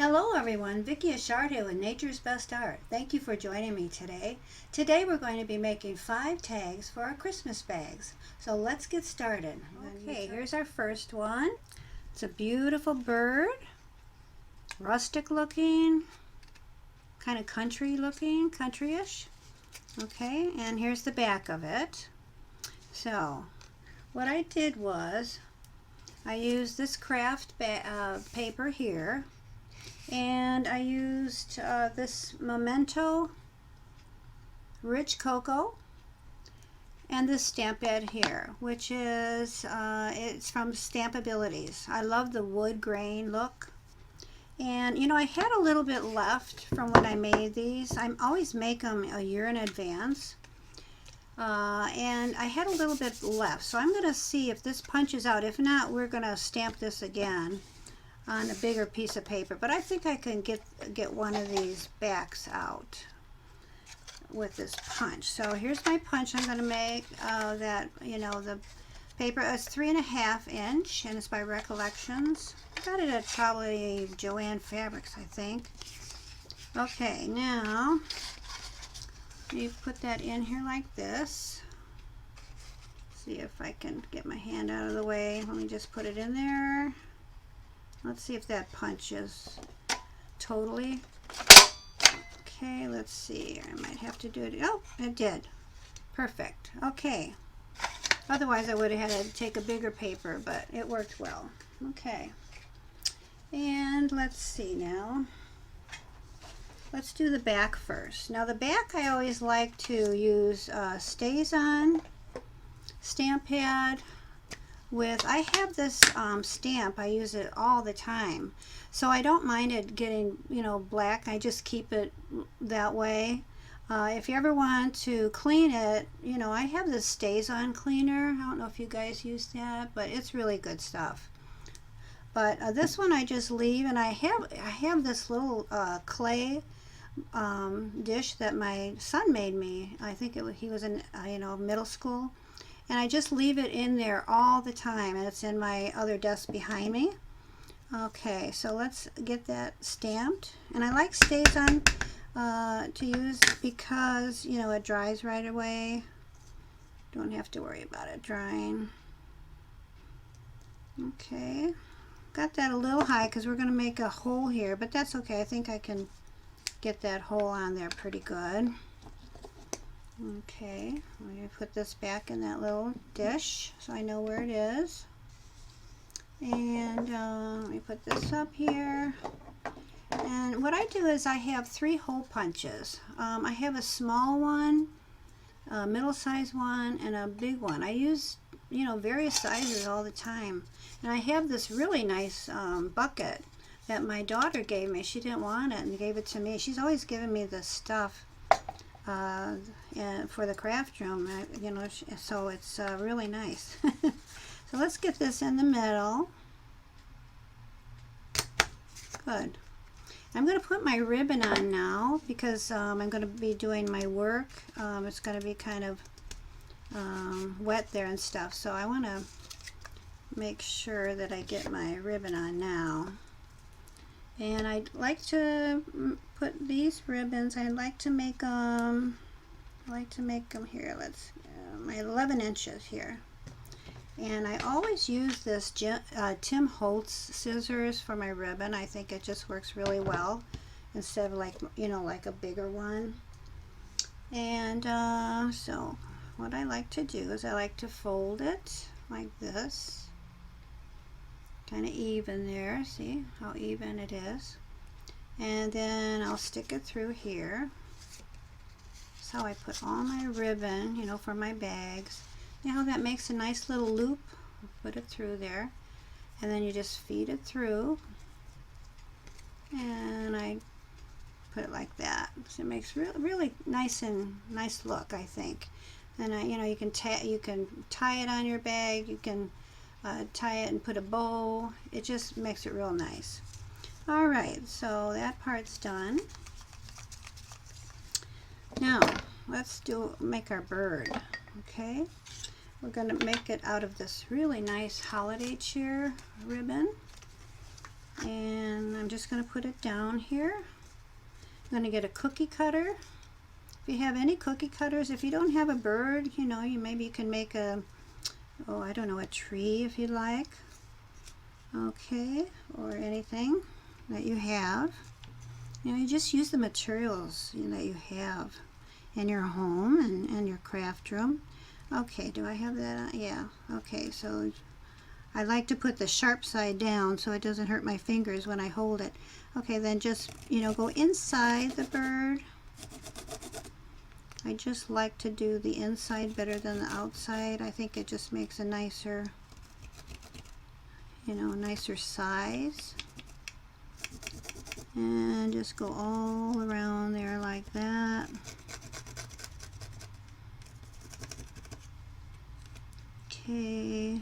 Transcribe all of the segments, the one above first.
Hello everyone, Vicki Achard here with Nature's Best Art. Thank you for joining me today. Today we're going to be making 5 tags for our Christmas bags. So let's get started. Okay, here's our first one. It's a beautiful bird, rustic looking, kind of country looking, countryish. Okay, and here's the back of it. So what I did was I used this Kraft paper here. And I used this Memento Rich Cocoa and this stamp pad here, which is it's from Stampabilities. I love the wood grain look. And you know, I had a little bit left from when I made these. I always make them a year in advance. And I had a little bit left, so I'm going to see if this punches out. If not, we're going to stamp this again on a bigger piece of paper, but I think I can get one of these backs out with this punch. So here's my punch. I'm going to make that, you know, the paper is 3.5 inch and it's by Recollections. I got it at probably JOANN Fabrics, I think. Okay, now you put that in here like this. See if I can get my hand out of the way. Let me just put it in there. Let's see if that punches totally. Okay, let's see. I might have to do it. Oh, it did. Perfect. Okay. Otherwise, I would have had to take a bigger paper, but it worked well. Okay. And let's see now. Let's do the back first. Now, the back, I always like to use stazOn stamp pad. I have this stamp, I use it all the time, so I don't mind it getting, you know, black. I just keep it that way. If you ever want to clean it, you know, I have this stazOn cleaner. I don't know if you guys use that, but it's really good stuff. But this one I just leave, and I have this little clay dish that my son made me. I think he was in you know, middle school. And I just leave it in there all the time, and it's in my other desk behind me. Okay, so let's get that stamped. And I like stazOn to use because, you know, it dries right away. Don't have to worry about it drying. Okay, got that a little high because we're going to make a hole here, but that's okay. I think I can get that hole on there pretty good. Okay, I'm going to put this back in that little dish so I know where it is. And let me put this up here. And what I do is I have 3 hole punches. I have a small one, a middle-sized one, and a big one. I use, you know, various sizes all the time. And I have this really nice bucket that my daughter gave me. She didn't want it and gave it to me. She's always given me this stuff for the craft room, you know, so it's really nice. So let's get this in the middle. Good. I'm going to put my ribbon on now because I'm going to be doing my work. It's going to be kind of wet there and stuff, so I want to make sure that I get my ribbon on now. And I'd like to put these ribbons, I'd like to make them, here, let's, my 11 inches here. And I always use this Tim Holtz scissors for my ribbon. I think it just works really well instead of, like, you know, like a bigger one. And so what I like to do is I like to fold it like this. Kind of even there, see how even it is, and then I'll stick it through here. That's how I put all my ribbon, you know, for my bags. You know how that makes a nice little loop? Put it through there, and then you just feed it through, and I put it like that. So it makes really nice look, I think. And you know, you can tie it on your bag. You can tie it and put a bow. It just makes it real nice. Alright, so that part's done. Now let's make our bird. Okay, we're going to make it out of this really nice holiday cheer ribbon. And I'm just going to put it down here. I'm going to get a cookie cutter. If you have any cookie cutters, if you don't have a bird, you know, maybe you can make a, oh, I don't know, a tree if you like. Okay, or anything that you have. You know, you just use the materials, you know, that you have in your home and your craft room. Okay, do I have that on? Yeah, okay, so I like to put the sharp side down so it doesn't hurt my fingers when I hold it. Okay, then just, you know, go inside the bird. I just like to do the inside better than the outside. I think it just makes a nicer, you know, nicer size. And just go all around there like that. Okay.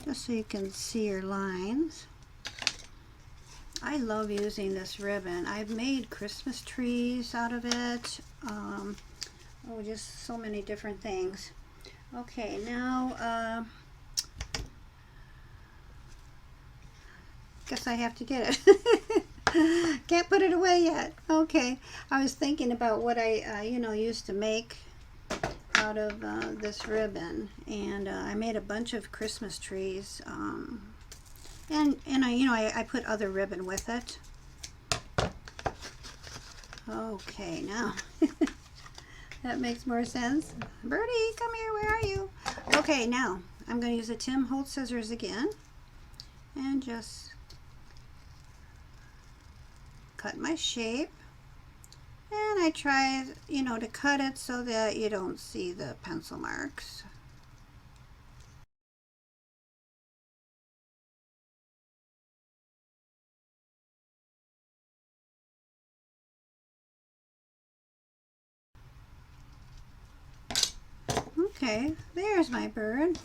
Just so you can see your lines. I love using this ribbon. I've made Christmas trees out of it. Oh, just so many different things. Okay, now guess I have to get it. Can't put it away yet. Okay, I was thinking about what I you know, used to make out of this ribbon, and I made a bunch of Christmas trees, and I, you know, I put other ribbon with it. Okay, now that makes more sense. Birdie, come here, where are you? Okay, now I'm going to use a Tim Holtz scissors again and just cut my shape. And I try, you know, to cut it so that you don't see the pencil marks. Okay, there's my bird.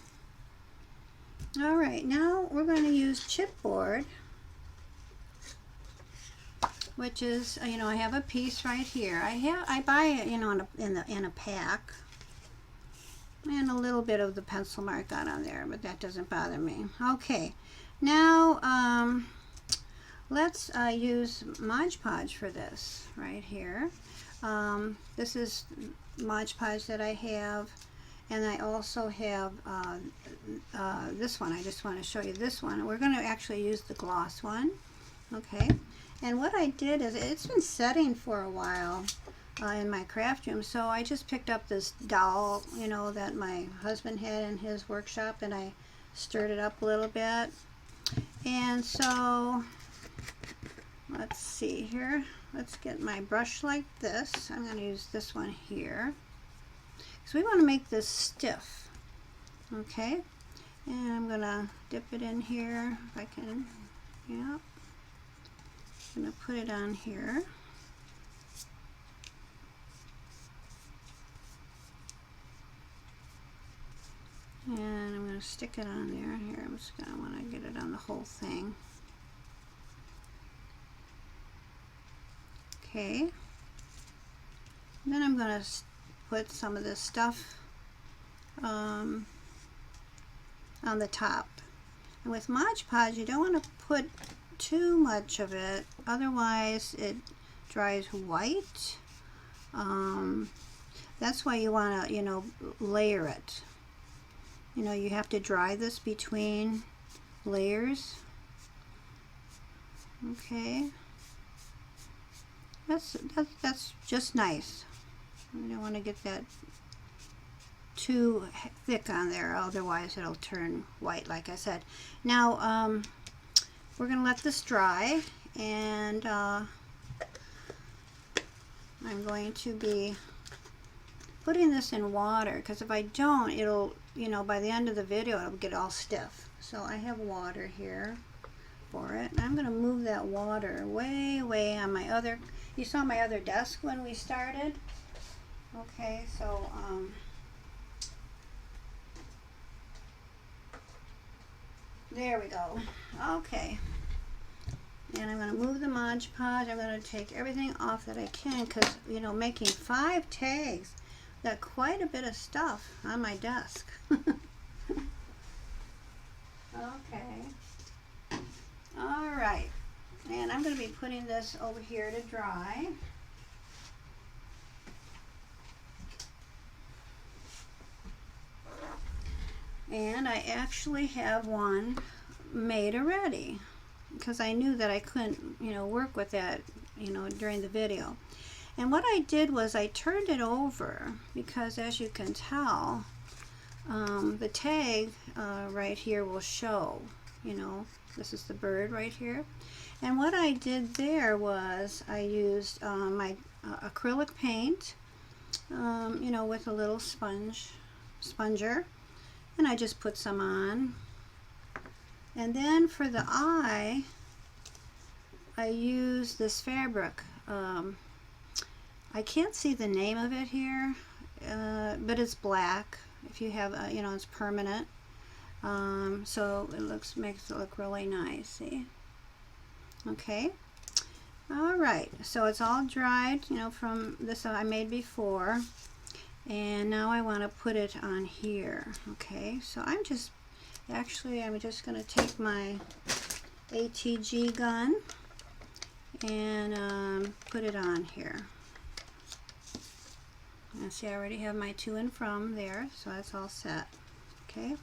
All right, now we're going to use chipboard, which is, you know, I have a piece right here. I buy it, you know, in a pack, and a little bit of the pencil mark got on there, but that doesn't bother me. Okay, now let's use Modge Podge for this right here. This is Modge Podge that I have, and I also have this one. I just want to show you this one. We're going to actually use the gloss one. Okay. And what I did is, it's been setting for a while in my craft room, so I just picked up this doll, you know, that my husband had in his workshop, and I stirred it up a little bit. And so, let's see here. Let's get my brush like this. I'm going to use this one here. So we want to make this stiff. Okay. And I'm going to dip it in here if I can. Yeah. I'm going to put it on here. And I'm going to stick it on there. Here, I'm just going to want to get it on the whole thing. Okay. And then I'm going to put some of this stuff on the top. And with Modge Podge, you don't want to put too much of it, otherwise it dries white. That's why you want to, you know, layer it. You know, you have to dry this between layers. Okay, that's just nice. You don't want to get that too thick on there, otherwise it'll turn white, like I said. Now we're going to let this dry, and I'm going to be putting this in water, because if I don't, it'll, you know, by the end of the video it'll get all stiff. So I have water here for it, and I'm going to move that water way on my other, you saw my other desk when we started. Okay, so there we go. Okay, and I'm going to move the Modge Podge. I'm going to take everything off that I can, because, you know, making 5 tags, got quite a bit of stuff on my desk. Okay. All right. And I'm going to be putting this over here to dry. And I actually have one made already because I knew that I couldn't, work with that, during the video. And what I did was I turned it over because, as you can tell, the tag right here will show, this is the bird right here. And what I did there was I used my acrylic paint, with a little sponger, and I just put some on. And then for the eye, I used this fabric. I can't see the name of it here, but it's black. If you have, it's permanent. So it makes it look really nice. See? Okay. All right. So it's all dried, from this I made before, and now I want to put it on here. Okay. So I'm just going to take my ATG gun and put it on here. And see, I already have my to and from there, so that's all set. Okay.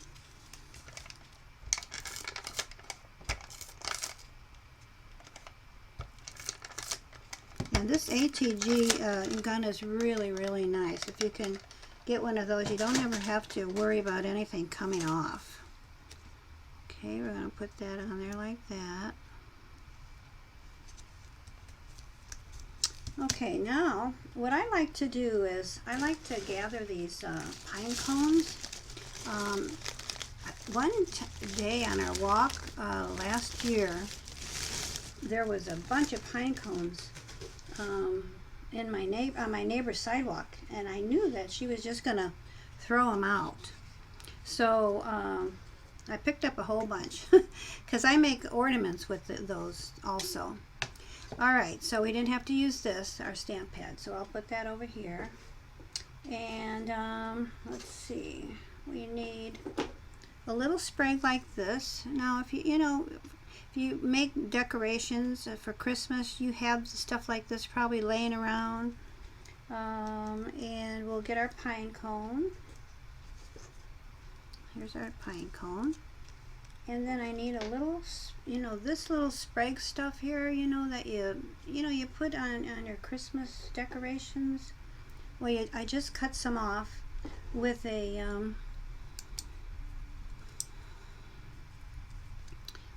And this ATG gun is really, really nice. If you can get one of those, you don't ever have to worry about anything coming off. Okay, we're going to put that on there like that. Okay, now what I like to do is I like to gather these pine cones. One day on our walk last year, there was a bunch of pine cones in on my neighbor's sidewalk, and I knew that she was just gonna throw them out. So I picked up a whole bunch because I make ornaments with those also. All right, so we didn't have to use this, our stamp pad, so I'll put that over here. And let's see, we need a little sprig like this. Now, if you make decorations for Christmas, you have stuff like this probably laying around. And we'll get our pine cone. Here's our pine cone. And then I need a little, this little sprig stuff here, that you put on your Christmas decorations. Well, I just cut some off with a,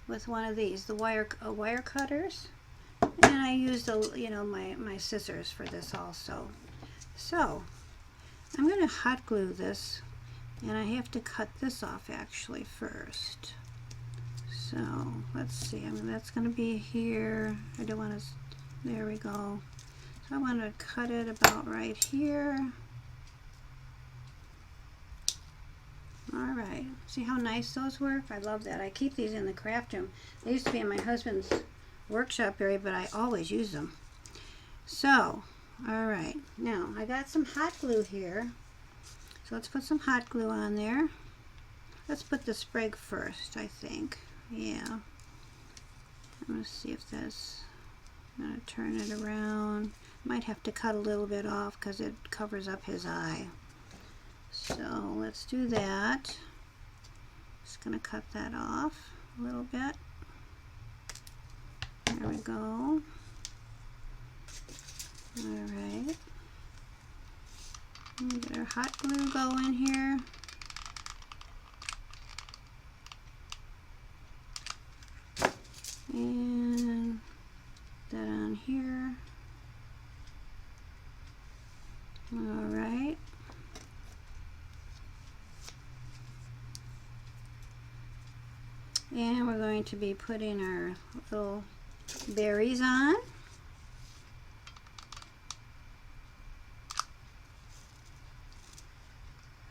with one of these, the wire cutters. And I used, my scissors for this also. So, I'm going to hot glue this, and I have to cut this off actually first. So let's see, that's going to be here. I don't want to, there we go. So I want to cut it about right here. All right, see how nice those work? I love that. I keep these in the craft room. They used to be in my husband's workshop area, but I always use them. So, all right, now I got some hot glue here. So let's put some hot glue on there. Let's put the sprig first, I think. Yeah. I'm going to see if that's, I'm going to turn it around. Might have to cut a little bit off because it covers up his eye. So let's do that. Just going to cut that off a little bit. There we go. Alright. Get our hot glue going here. And that on here. Alright. And we're going to be putting our little berries on.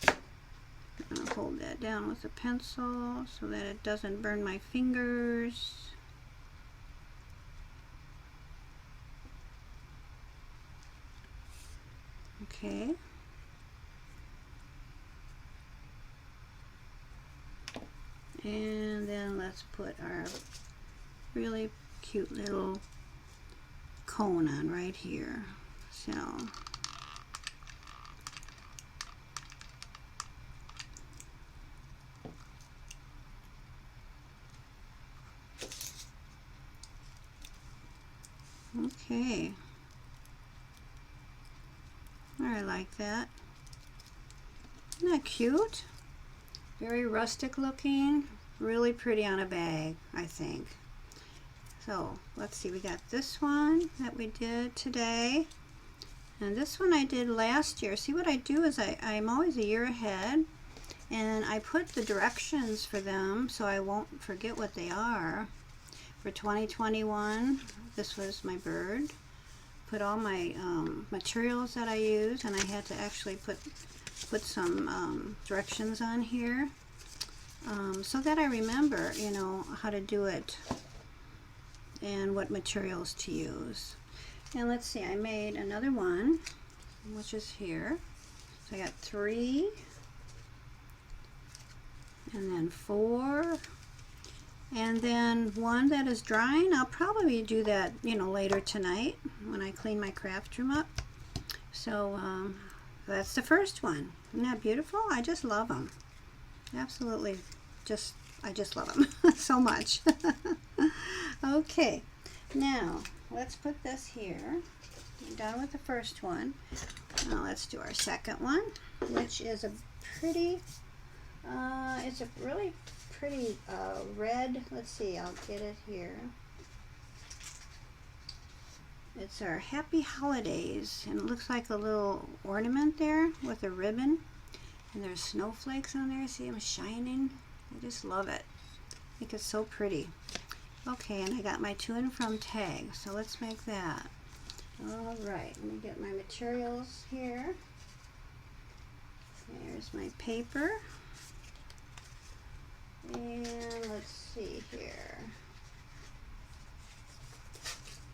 I'm going to hold that down with a pencil so that it doesn't burn my fingers. Okay. And then let's put our really cute little cone on right here. So okay, I like that. Isn't that cute? Very rustic looking, really pretty on a bag, I think. So let's see, we got this one that we did today, and this one I did last year. See, what I do is I'm always a year ahead, and I put the directions for them so I won't forget what they are. For 2021, this was my bird. Put all my materials that I use, and I had to actually put some directions on here so that I remember, you know, how to do it and what materials to use. And let's see, I made another one, which is here. So I got 3, and then 4, and then one that is drying. I'll probably do that, you know, later tonight when I clean my craft room up. So that's the first one. Isn't that beautiful? I just love them. Absolutely, I just love them so much. Okay, now let's put this here. I'm done with the first one. Now let's do our second one, which is a pretty, it's a really pretty red. Let's see, I'll get it here. It's our Happy Holidays, and it looks like a little ornament there with a ribbon, and there's snowflakes on there. See them shining? I just love it. I think it's so pretty. Okay, and I got my to and from tag, so let's make that. All right, let me get my materials here. There's my paper, and let's see here.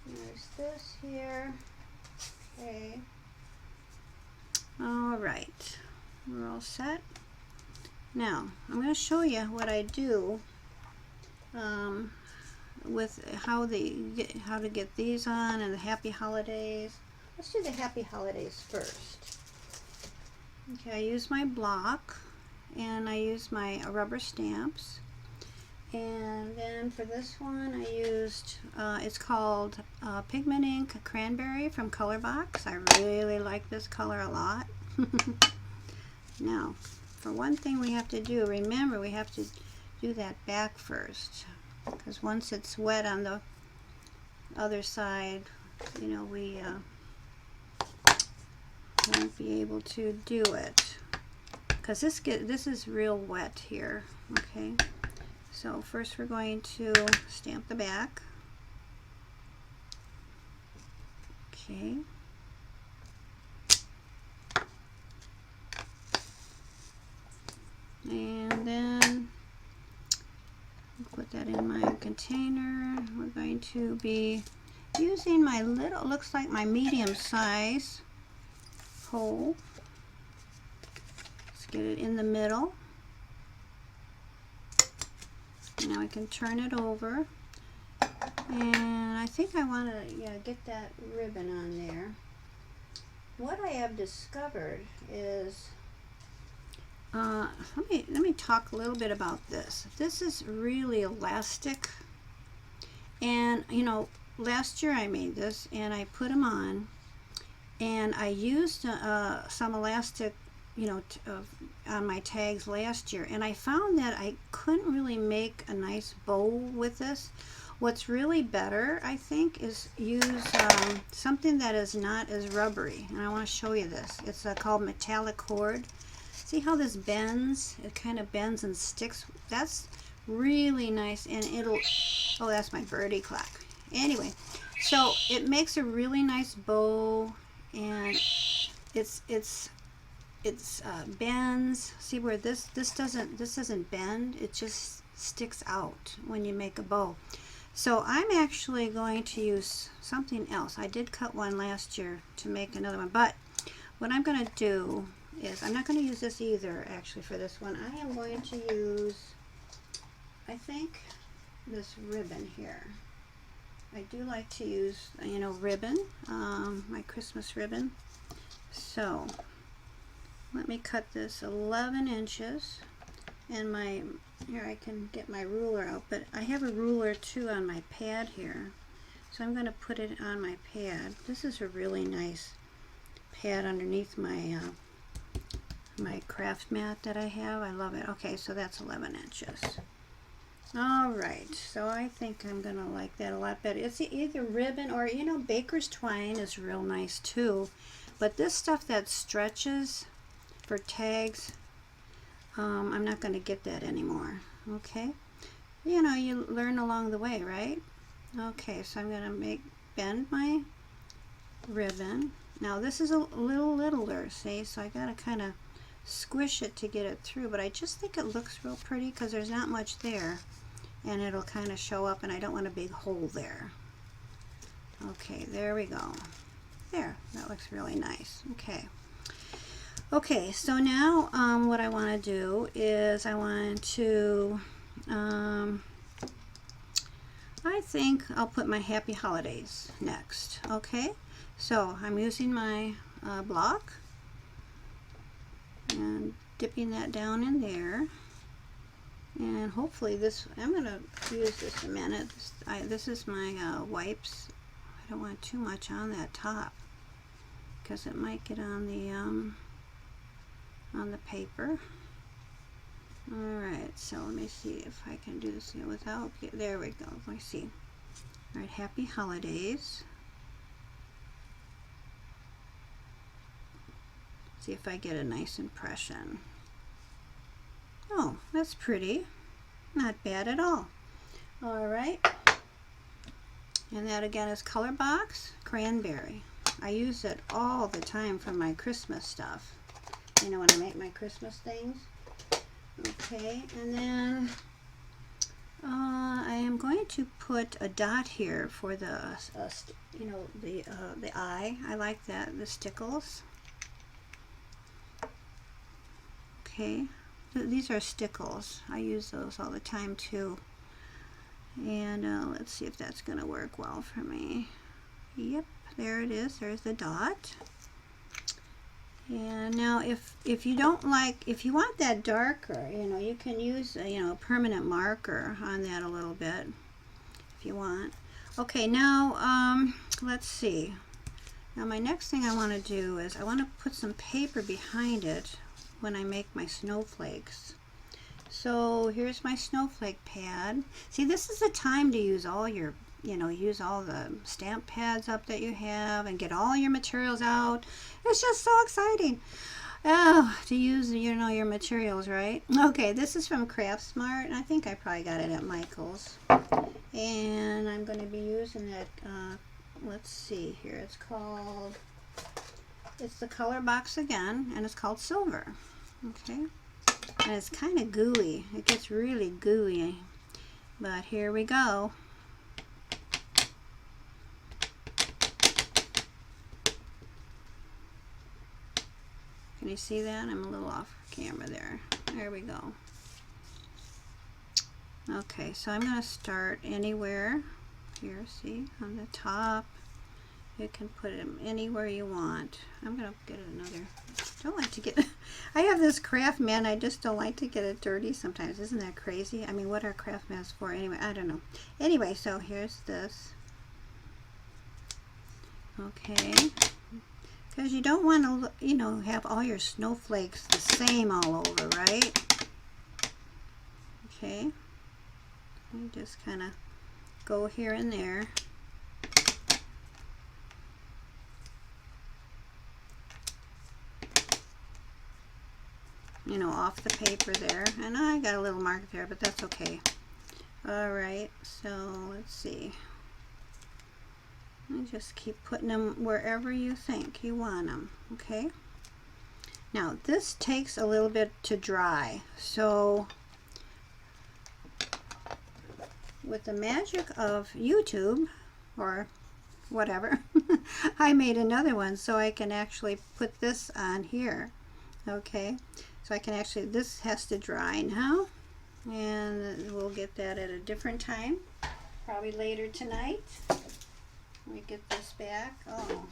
There's this here. Okay. All right, we're all set. Now I'm going to show you what I do with how to get these on, and the Happy Holidays. Let's do the Happy Holidays first. Okay, I use my block, and I use my rubber stamps. And then for this one I used, it's called Pigment Ink Cranberry from Color Box. I really like this color a lot. Now, for one thing we have to do, remember we have to do that back first, because once it's wet on the other side, you know, we won't be able to do it, because this is real wet here. Okay. So first we're going to stamp the back. Okay. And then put that in my container. We're going to be using my little, looks like my medium size hole. Let's get it in the middle. Now I can turn it over, and I think I want to get that ribbon on there. What I have discovered is, let me talk a little bit about this. This is really elastic, and you know, last year I made this and I put them on, and I used some elastic, you know, on my tags last year, and I found that I couldn't really make a nice bow with this. What's really better, I think, is use something that is not as rubbery, and I want to show you this. It's called metallic cord. See how this bends? It kind of bends and sticks. That's really nice, and it'll, oh, that's my birdie clock. Anyway, so it makes a really nice bow, and it's bends. See where this doesn't bend, it just sticks out when you make a bow. So I'm actually going to use something else. I did cut one last year to make another one, but what I'm going to do is, I'm not going to use this either actually for this one. I am going to use I think this ribbon here. I do like to use, you know, ribbon, my Christmas ribbon. So let me cut this 11 inches, and here I can get my ruler out, but I have a ruler too on my pad here. So I'm going to put it on my pad. This is a really nice pad underneath my my craft mat that I have. I love it. Okay, so that's 11 inches. Alright, so I think I'm going to like that a lot better. It's either ribbon or, you know, baker's twine is real nice too. But this stuff that stretches for tags, I'm not going to get that anymore. Okay, you know, you learn along the way, right? Okay, so I'm going to bend my ribbon. Now this is a little littler, see, so I got to kind of squish it to get it through, but I just think it looks real pretty because there's not much there, and it'll kind of show up, and I don't want a big hole there. Okay, there we go. There, that looks really nice. Okay. Okay, so now what I want to do is I want to, I think I'll put my Happy Holidays next. Okay, so I'm using my block and dipping that down in there, and hopefully this, I'm going to use this a minute. This is my wipes. I don't want too much on that top because it might get on the paper. Alright, so let me see if I can do this without, there we go, let me see. Alright, Happy Holidays. See if I get a nice impression. Oh, that's pretty. Not bad at all. Alright. And that again is Color Box Cranberry. I use it all the time for my Christmas stuff. You know, when I make my Christmas things. Okay, and then I am going to put a dot here for the, you know, the eye. I like that, the stickles. Okay, these are stickles. I use those all the time too. And let's see if that's going to work well for me. Yep, there it is. There's the dot. And now if you don't like, if you want that darker, you know, you can use you know, a permanent marker on that a little bit if you want. Okay, now let's see. Now my next thing I want to do is I want to put some paper behind it when I make my snowflakes. So here's my snowflake pad. See, this is the time to use all your, you know, use all the stamp pads up that you have and get all your materials out. It's just so exciting. Oh, to use, you know, your materials, right? Okay, this is from Craftsmart. I think I probably got it at Michael's. And I'm going to be using that, let's see here. It's called, it's the Color Box again, and it's called Silver. Okay. And it's kind of gooey. It gets really gooey. But here we go. Can you see that? I'm a little off camera there. There we go. Okay, so I'm going to start anywhere. Here, see, on the top. You can put them anywhere you want. I'm going to get another. Don't like to get, I have this craft mat. I just don't like to get it dirty sometimes. Isn't that crazy? I mean, what are craft mats for anyway? I don't know. Anyway, so here's this. Okay. Because you don't want to, you know, have all your snowflakes the same all over, right? Okay. You just kind of go here and there. You know, off the paper there. And I got a little mark there, but that's okay. Alright, so let's see. And just keep putting them wherever you think you want them. Okay. Now this takes a little bit to dry, so with the magic of YouTube or whatever, I made another one so I can actually put this on here. Okay, so I can actually, this has to dry now. and we'll get that at a different time, probably later tonight. Let me get this back. Oh.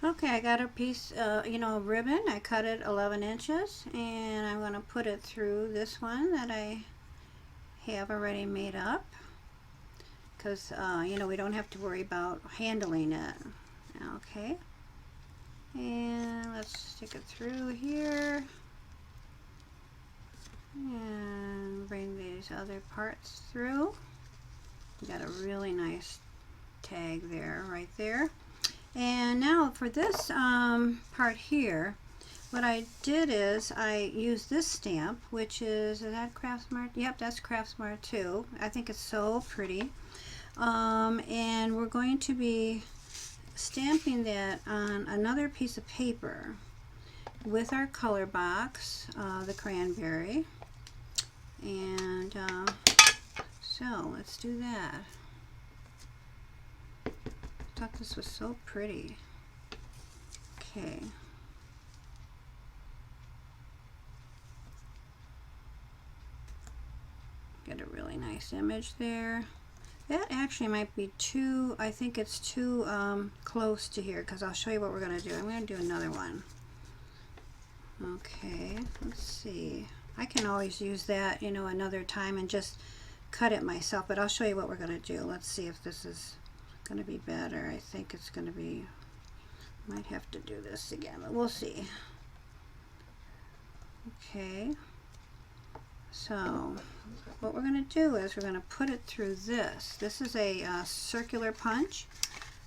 Okay, I got a piece, of ribbon. I cut it 11 inches, and I'm going to put it through this one that I have already made up, because, we don't have to worry about handling it. Okay, and let's stick it through here, and bring these other parts through. We got a really nice tag there, right there. And now for this part here, what I did is I used this stamp, which is that Craftsmart? Yep, that's Craftsmart too. I think it's so pretty. And we're going to be stamping that on another piece of paper with our color box, the cranberry. And so let's do that. I thought this was so pretty. Okay. Get a really nice image there. That actually might be too, I think it's too close to here, because I'll show you what we're going to do. I'm going to do another one. Okay, let's see. I can always use that, another time and just cut it myself, but I'll show you what we're going to do. Let's see if this is going to be better. I think it's going to be, might have to do this again, but we'll see. Okay, so what we're going to do is we're going to put it through this. This is a circular punch.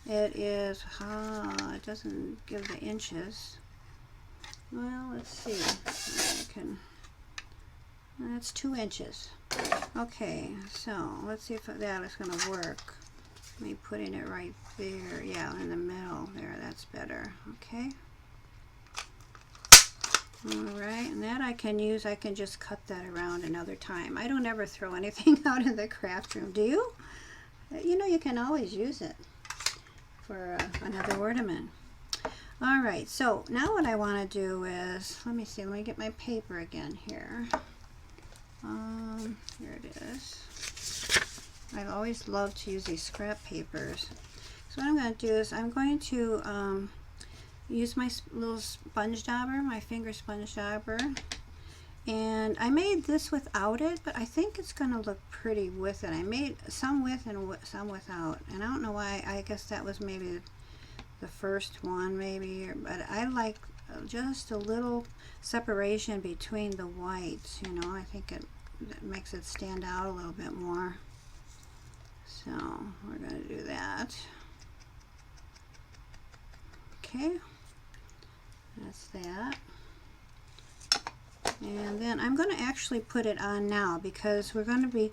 It is, it doesn't give the inches. Well, let's see. I can, that's 2 inches. Okay, so let's see if that is going to work. Me putting it right there, yeah, in the middle there, that's better. Okay. Alright, and that I can use, I can just cut that around another time. I don't ever throw anything out in the craft room, do you? You can always use it for another ornament. Alright, so now what I want to do is, let me get my paper again here. Here it is. I've always loved to use these scrap papers. So what I'm going to do is I'm going to use my little sponge dauber, my finger sponge dauber. And I made this without it, but I think it's going to look pretty with it. I made some with and some without. And I don't know why, I guess that was maybe the first one maybe. But I like just a little separation between the whites, I think it makes it stand out a little bit more. So we're going to do that. Okay, that's that. And then I'm going to actually put it on now, because we're going to be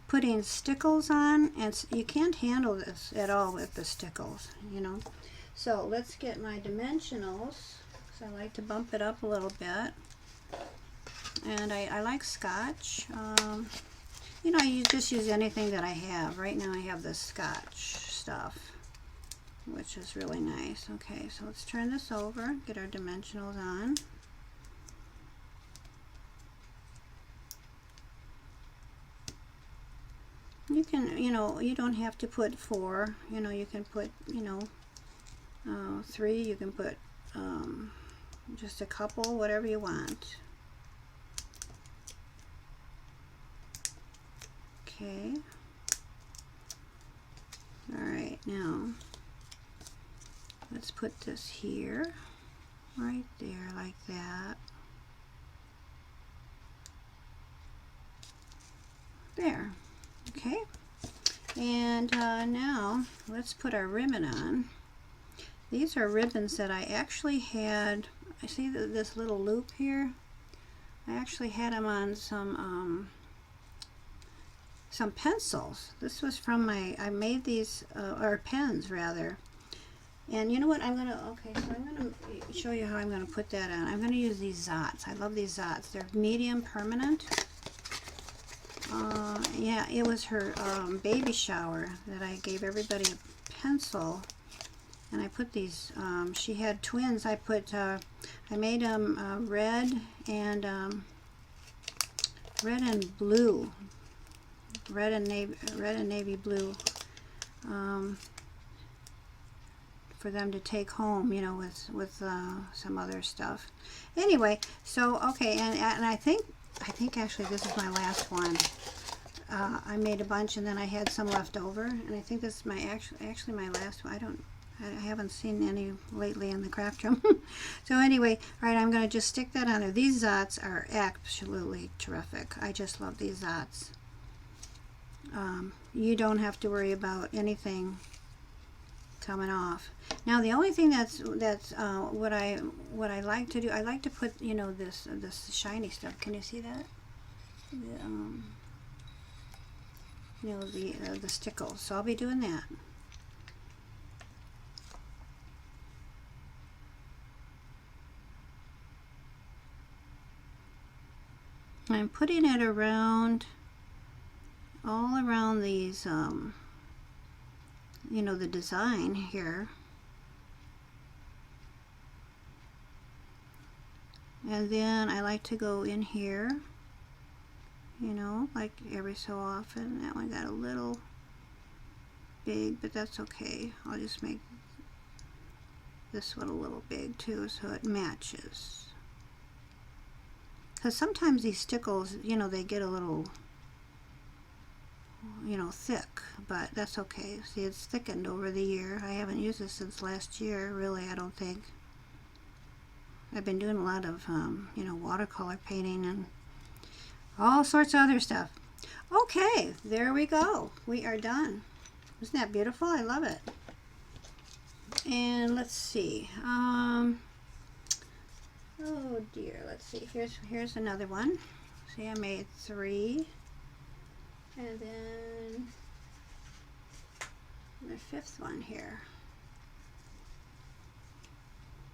putting stickles on, and you can't handle this at all with the stickles, So let's get my dimensionals, because I like to bump it up a little bit. And I like Scotch. You just use anything that I have. Right now I have the Scotch stuff, which is really nice. Okay, so let's turn this over, get our dimensionals on. You can, you don't have to put 4, you can put, 3, you can put just a couple, whatever you want. Okay. Alright, now let's put this here, right there, like that. There. Okay. And now let's put our ribbon on. These are ribbons that I actually had. I see this little loop here. I actually had them on some pencils. This was from I made these, or pens rather. And you know what, I'm gonna show you how I'm gonna put that on. I'm gonna use these zots. I love these zots. They're medium permanent. Yeah, it was her baby shower that I gave everybody a pencil, And I put these, she had twins. I made them red and blue, red and navy blue, for them to take home, you know, with some other stuff. Anyway, so okay, and I think actually this is my last one. I made a bunch and then I had some left over, and I think this is my actually my last one. I haven't seen any lately in the craft room. So anyway, all right, I'm going to just stick that on there. These zots are absolutely terrific. I just love these zots. You don't have to worry about anything coming off. Now the only thing that's what I like to do, I like to put, you know, this shiny stuff. Can you see that? You know, the stickles. So I'll be doing that. I'm putting it around, all around these, you know, the design here. And then I like to go in here, you know, like every so often. That one got a little big, but that's okay. I'll just make this one a little big too so it matches. Because sometimes these stickles, you know, they get a little, you know, thick, but that's okay. See, it's thickened over the year. I haven't used this since last year, really, I don't think. I've been doing a lot of, you know, watercolor painting and all sorts of other stuff. Okay, there we go. We are done. Isn't that beautiful? I love it. And let's see. Oh dear, let's see. Here's another one. See, I made 3, and then the 5th one here.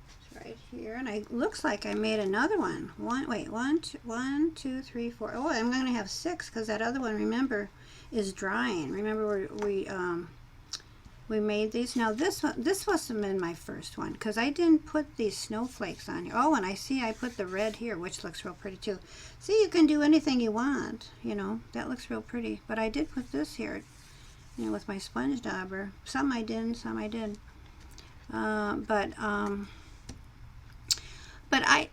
It's right here, and it looks like I made another one. One, two, 3, 4. Oh, I'm going to have 6 because that other one, remember, is drying. Remember we made these. Now this wasn't in my first one because I didn't put these snowflakes on here. Oh, and I see I put the red here, which looks real pretty too. See, you can do anything you want, you know. That looks real pretty. But I did put this here, you know, with my sponge dauber. Some I didn't, some I did. But I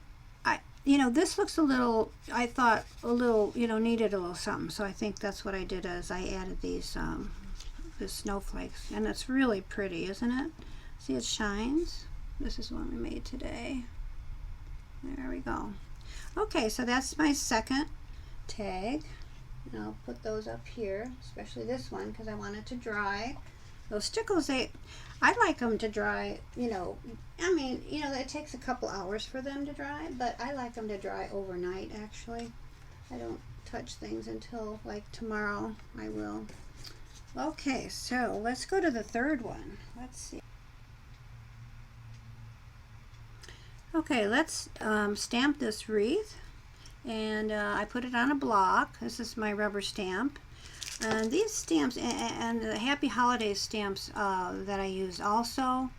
you know, this looks a little, I thought a little, you know, needed a little something. So I think that's what I did, is I added these the snowflakes, and it's really pretty, isn't it? See, it shines. This is one we made today. There we go. Okay, so that's my second tag, and I'll put those up here, especially this one because I want it to dry. Those stickles, I like them to dry, you know, I mean, you know, it takes a couple hours for them to dry, but I like them to dry overnight, actually. I don't touch things until like tomorrow. I will. Okay, so let's go to the third one. Let's see. Okay, let's stamp this wreath, and I put it on a block. This is my rubber stamp, and these stamps and the Happy Holidays stamps that I use also.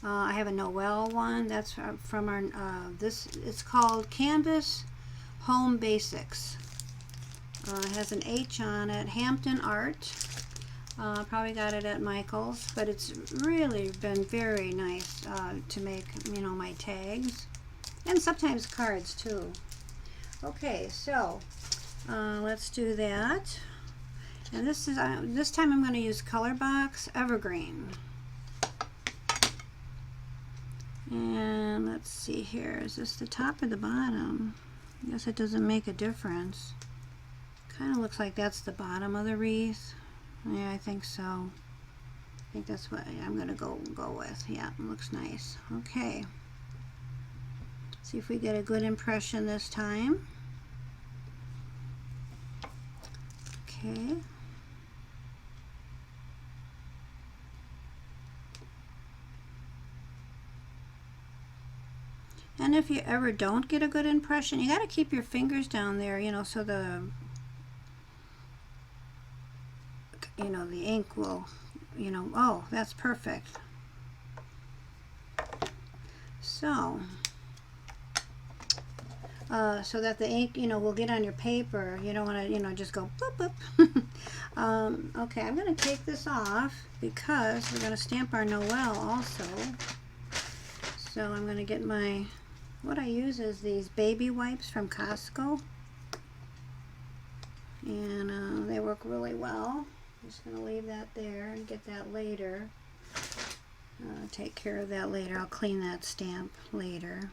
I have a Noel one. That's from our it's called Canvas Home Basics. It has an H on it. Hampton Arts. Probably got it at Michael's, but it's really been very nice to make, you know, my tags, and sometimes cards too. Okay, so let's do that. And this time I'm going to use Color Box Evergreen. And let's see here. Is this the top or the bottom? I guess it doesn't make a difference. Kind of looks like that's the bottom of the wreath. Yeah, I think so. I think that's what I'm going to go with. Yeah, it looks nice. Okay. See if we get a good impression this time. Okay. And if you ever don't get a good impression, you got to keep your fingers down there, you know, so the ink will, you know, oh, that's perfect. So, so that the ink, will get on your paper. You don't want to, just go boop, boop. Okay, I'm going to take this off because we're going to stamp our Noel also. So I'm going to get what I use is these baby wipes from Costco. And they work really well. I'm just going to leave that there and get that later. Take care of that later. I'll clean that stamp later.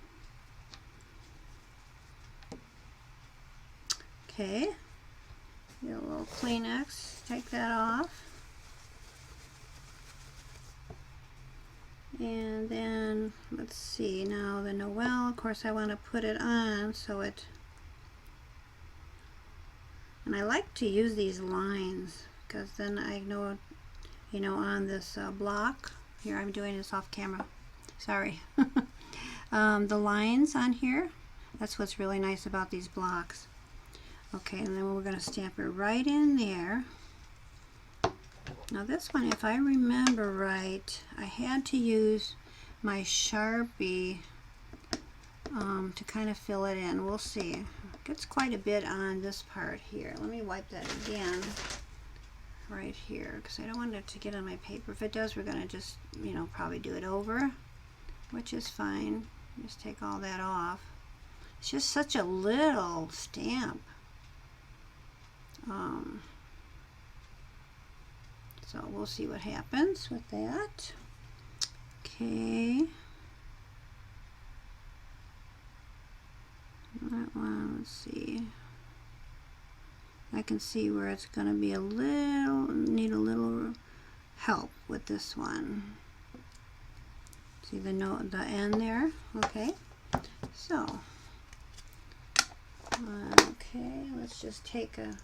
Okay, get a little Kleenex, take that off. And then, let's see, now the Noel, of course I want to put it on so it, and I like to use these lines because then I know, on this block, here I'm doing this off camera, sorry. The lines on here, that's what's really nice about these blocks. Okay, and then we're going to stamp it right in there. Now this one, if I remember right, I had to use my Sharpie to kind of fill it in. We'll see. It gets quite a bit on this part here. Let me wipe that again right here because I don't want it to get on my paper. If it does, we're going to just, probably do it over, which is fine. Just take all that off. It's just such a little stamp. So we'll see what happens with that. Okay. That one, let's see. I can see where it's going to be need a little help with this one. See the end there? Okay. So, okay, let's just take a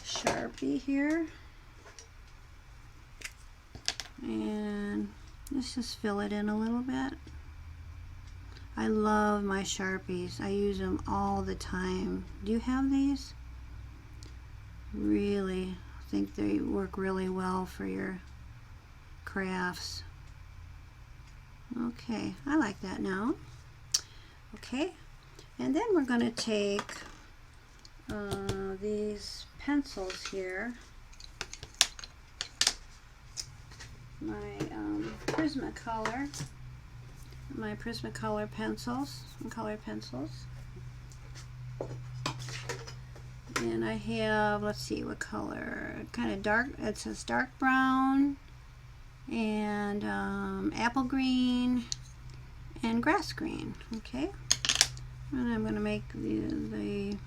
Sharpie here. And let's just fill it in a little bit. I love my Sharpies. I use them all the time. Do you have these? Really, I think they work really well for your crafts. Okay, I like that now. Okay, and then we're going to take these pencils here. My Prismacolor pencils, colored pencils. And I have, let's see what color, kind of dark, it says dark brown, and apple green, and grass green, okay? And I'm going to make the,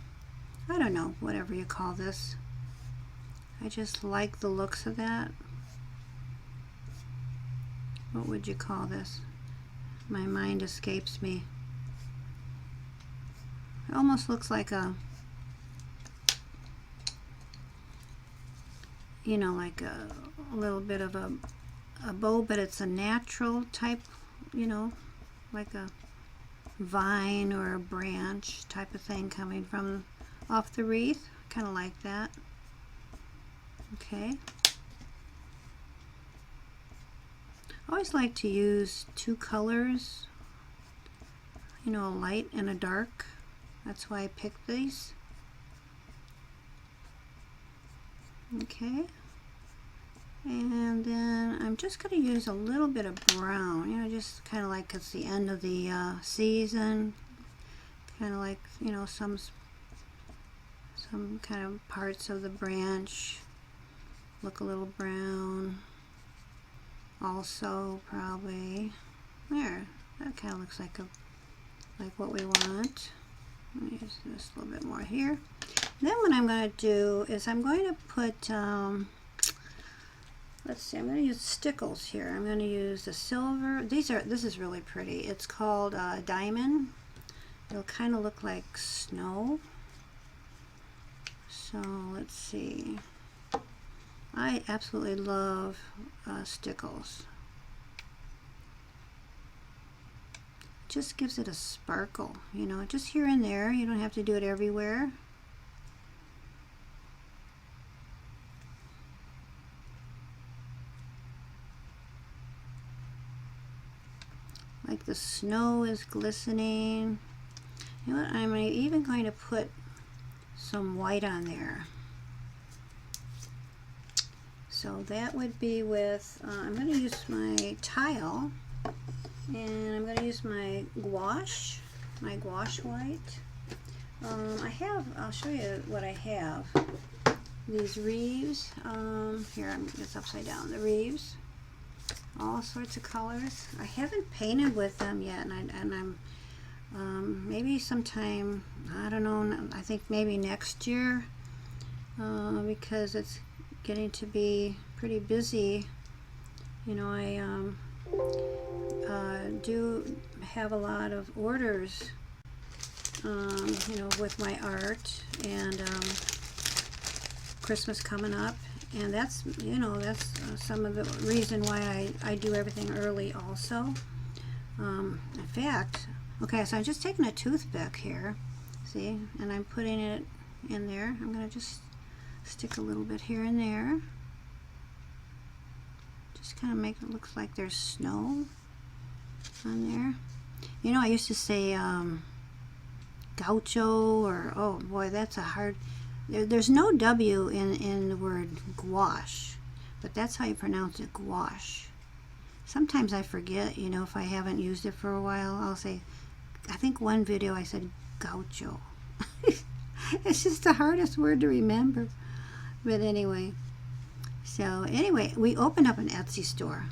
I don't know, whatever you call this. I just like the looks of that. What would you call this? My mind escapes me. It almost looks like a, like a little bit of a bow, but it's a natural type, like a vine or a branch type of thing coming from off the wreath. Kind of like that. Okay. I always like to use two colors, a light and a dark. That's why I picked these. Okay. And then I'm just going to use a little bit of brown, just kind of like it's the end of the season. Kind of like, some kind of parts of the branch look a little brown. Also, probably there. That kind of looks like what we want. Let me use this a little bit more here. Then what I'm going to do is I'm going to put, let's see, I'm going to use stickles here. I'm going to use the silver. This is really pretty. It's called diamond. It'll kind of look like snow. So let's see. I absolutely love stickles. Just gives it a sparkle, just here and there. You don't have to do it everywhere. Like the snow is glistening. You know what, I'm even going to put some white on there. So that would be with, I'm going to use my tile, and I'm going to use my gouache white. I'll show you what I have. These reeves, here, it's upside down, the reeves, all sorts of colors. I haven't painted with them yet, and I'm maybe sometime, I don't know, I think maybe next year, because it's getting to be pretty busy. You know, I do have a lot of orders, you know, with my art, and Christmas coming up, and that's, you know, that's some of the reason why I do everything early also. In fact, okay, so I'm just taking a toothpick here, see, and I'm putting it in there. I'm going to just stick a little bit here and there. Just kind of make it look like there's snow on there. You know, I used to say gaucho, or, oh boy, that's a hard, there's no W in the word gouache, but that's how you pronounce it, gouache. Sometimes I forget, you know, if I haven't used it for a while, I'll say, I think one video I said gaucho. It's just the hardest word to remember. But anyway, so anyway, we opened up an Etsy store,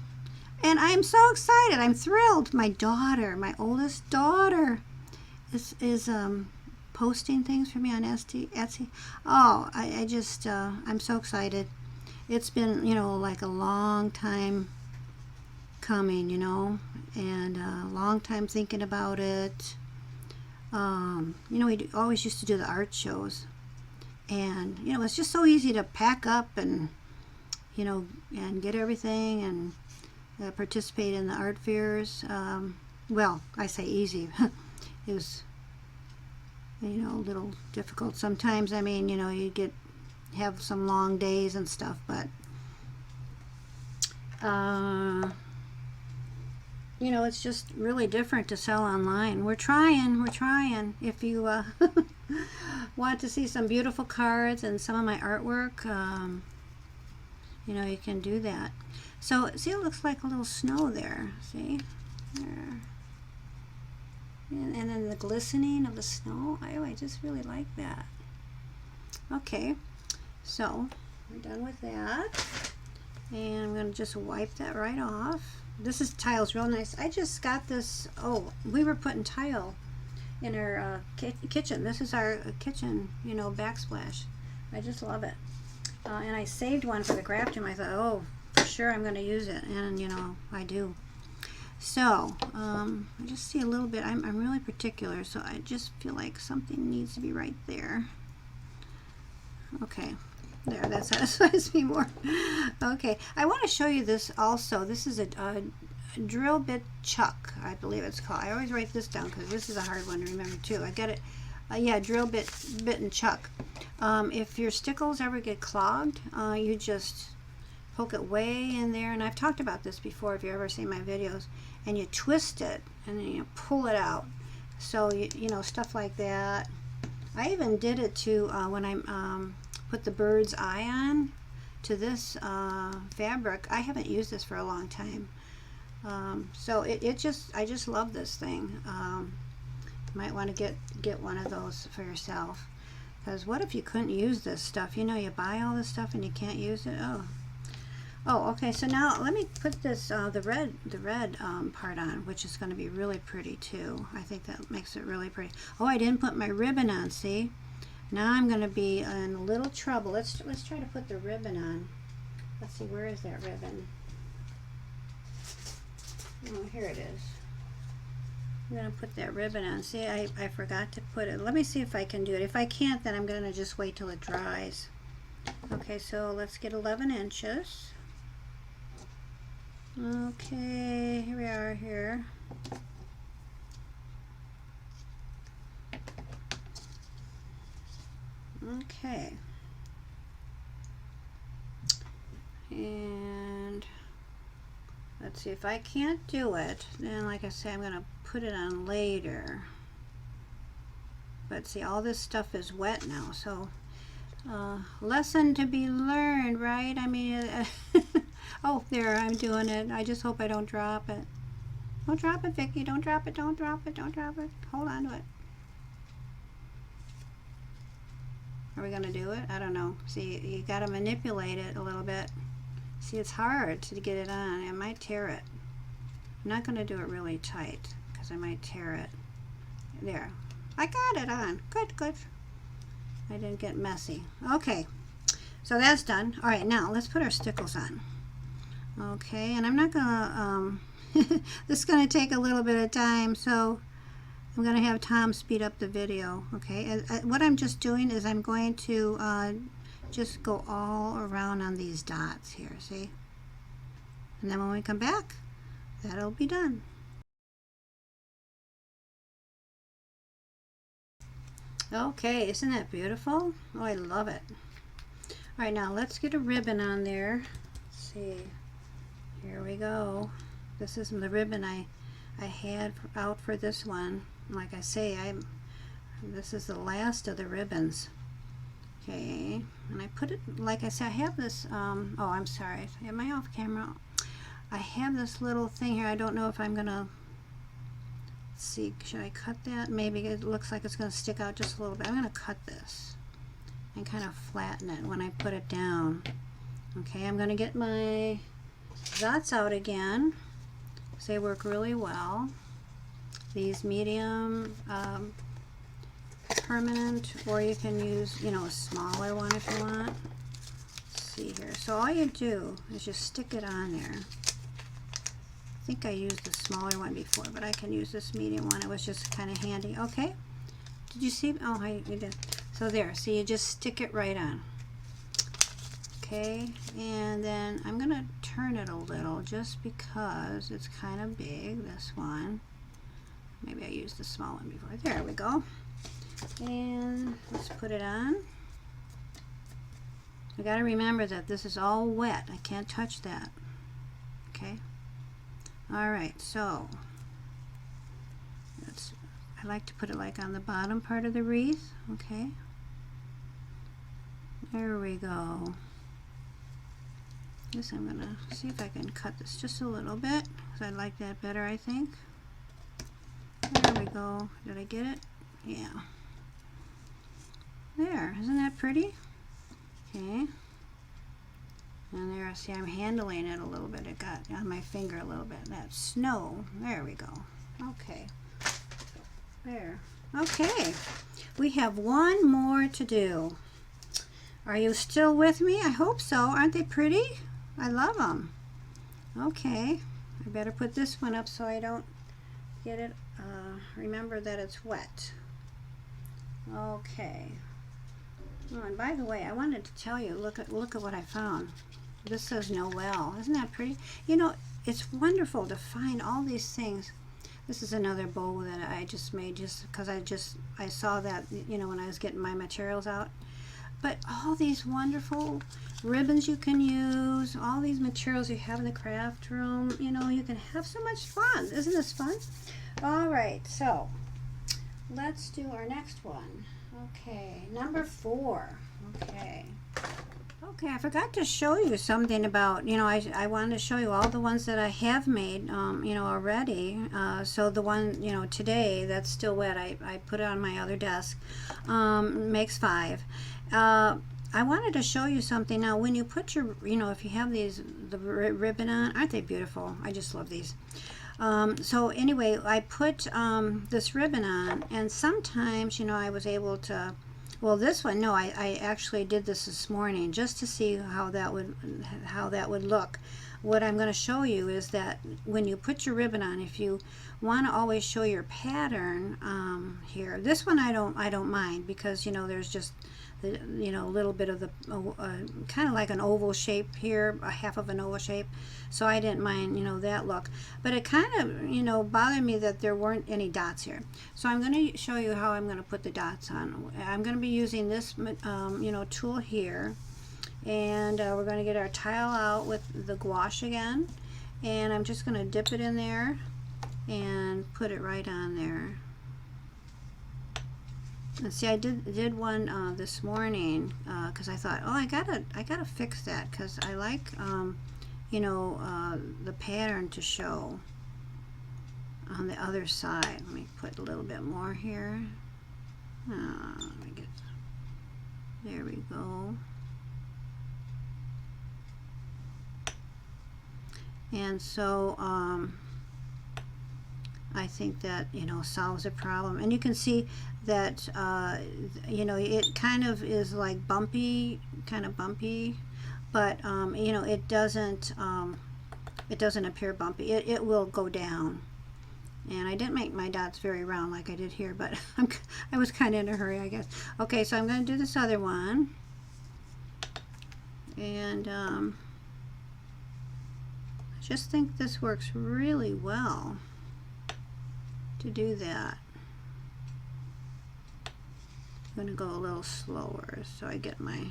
and I'm so excited. I'm thrilled. My daughter, my oldest daughter, is posting things for me on Etsy. Oh, I just, I'm so excited. It's been, you know, like a long time coming, you know, and a long time thinking about it. You know, we always used to do the art shows, and, you know, it's just so easy to pack up and, you know, and get everything and participate in the art fairs. Well, I say easy. It was, you know, a little difficult sometimes. I mean, you know, you have some long days and stuff, but you know, it's just really different to sell online. We're trying. If you want to see some beautiful cards and some of my artwork, you know, you can do that. So see, it looks like a little snow there. See there, and then the glistening of the snow. I just really like that. Okay, so we're done with that, and I'm going to just wipe that right off. This tile's real nice. I just got this, oh, we were putting tile in our kitchen. This is our kitchen, you know, backsplash. I just love it. And I saved one for the craft room. I thought, oh, for sure I'm going to use it, and, you know, I do. So, I just see a little bit, I'm really particular, so I just feel like something needs to be right there. Okay. There, that satisfies me more. Okay, I want to show you this also. This is a drill bit chuck, I believe it's called. I always write this down because this is a hard one to remember too. I got it, yeah, drill bit and chuck. If your stickles ever get clogged, you just poke it way in there, and I've talked about this before if you ever seen my videos, and you twist it and then you pull it out. So you know, stuff like that. I even did it to when I'm put the bird's eye on to this fabric. I haven't used this for a long time, so I just love this thing. You might want to get one of those for yourself, because what if you couldn't use this stuff? You know, you buy all this stuff and you can't use it. Oh, okay. So now let me put this the red part on, which is going to be really pretty too. I think that makes it really pretty. Oh, I didn't put my ribbon on. See? Now I'm going to be in a little trouble. Let's try to put the ribbon on. Let's see, where is that ribbon? Oh, here it is. I'm going to put that ribbon on. See, I forgot to put it. Let me see if I can do it. If I can't, then I'm going to just wait till it dries. Okay, so let's get 11 inches. Okay, here we are here. Okay, and let's see, if I can't do it, then like I say, I'm going to put it on later. But see, all this stuff is wet now, so lesson to be learned, right? I mean, oh, there, I'm doing it. I just hope I don't drop it. Don't drop it, Vicki. Don't drop it, don't drop it, don't drop it. Hold on to it. Are we going to do it? I don't know. See, you got to manipulate it a little bit. See, it's hard to get it on. I might tear it. I'm not going to do it really tight because I might tear it. There. I got it on. Good, good. I didn't get messy. Okay. So that's done. All right, now let's put our stickles on. Okay, and I'm not going to... this is going to take a little bit of time, so I'm going to have Tom speed up the video. Okay, what I'm just doing is I'm going to just go all around on these dots here, see? And then when we come back, that'll be done. Okay, isn't that beautiful? Oh, I love it. All right, now let's get a ribbon on there. Let's see. Here we go. This is the ribbon I had out for this one. Like I say, this is the last of the ribbons. Okay, and I put it, like I said, I have this, oh, I'm sorry, am I off camera? I have this little thing here. I don't know if I'm gonna, see, should I cut that? Maybe it looks like it's gonna stick out just a little bit. I'm gonna cut this and kind of flatten it when I put it down. Okay, I'm gonna get my zots out again. They work really well. These medium permanent, or you can use, you know, a smaller one if you want. Let's see here. So all you do is just stick it on there. I think I used the smaller one before, but I can use this medium one. It was just kind of handy. Okay. Did you see? Oh, you did. So there. So you just stick it right on. Okay. And then I'm going to turn it a little just because it's kind of big, this one. Maybe I used the small one before. There we go. And let's put it on. I got to remember that this is all wet. I can't touch that. Okay. All right. So I like to put it like on the bottom part of the wreath. Okay. There we go. Guess I'm gonna see if I can cut this just a little bit because I like that better, I think. There we go. Did I get it? Yeah. There. Isn't that pretty? Okay. And there, see, I'm handling it a little bit. It got on my finger a little bit. That's snow. There we go. Okay. There. Okay. We have one more to do. Are you still with me? I hope so. Aren't they pretty? I love them. Okay. I better put this one up so I don't get it. Remember that it's wet. Okay. Oh, and by the way, I wanted to tell you, look at what I found. This says Noel. Isn't that pretty? You know, it's wonderful to find all these things. This is another bowl that I just made just because I saw that, you know, when I was getting my materials out. But all these wonderful ribbons you can use, all these materials you have in the craft room, you know, you can have so much fun. Isn't this fun? All right, so let's do our next one. Okay, number 4. Okay. Okay, I forgot to show you something about, you know, I wanted to show you all the ones that I have made, you know, already. So the one, you know, today that's still wet, I put it on my other desk, makes 5. I wanted to show you something. Now, when you put your, you know, if you have these, the ribbon on, aren't they beautiful? I just love these. So anyway, I put this ribbon on, and sometimes, you know, I was able to, well, this one, no, I actually did this morning just to see how that would look. What I'm going to show you is that when you put your ribbon on, if you want to always show your pattern here, this one I don't mind because, you know, there's just, you know, a little bit of the kind of like an oval shape here, a half of an oval shape, so I didn't mind, you know, that look. But it kind of, you know, bothered me that there weren't any dots here. So I'm going to show you how I'm going to put the dots on. I'm going to be using this you know, tool here, and we're going to get our tile out with the gouache again, and I'm just going to dip it in there and put it right on there. And see, I did one this morning because I thought, oh, I gotta fix that because I like you know, the pattern to show on the other side. Let me put a little bit more here. Let me get, there we go. And so I think that, you know, solves a problem. And you can see that you know, it kind of is like bumpy, but you know, it doesn't appear bumpy. It will go down. And I didn't make my dots very round like I did here, but I was kind of in a hurry, I guess. Okay, so I'm going to do this other one. And I just think this works really well to do that. I'm going to go a little slower so I get my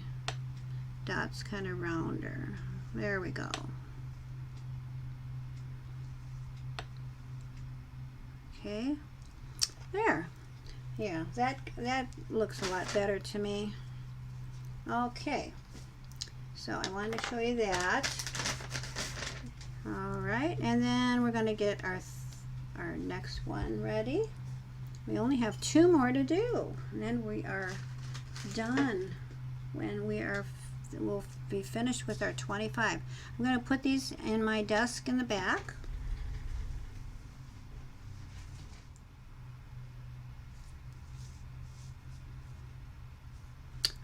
dots kind of rounder. There we go. Okay, there. Yeah, that looks a lot better to me. Okay, so I wanted to show you that. All right, and then we're going to get our next one ready. We only have 2 more to do, and then we are done. When we'll be finished with our 25. I'm going to put these in my desk in the back.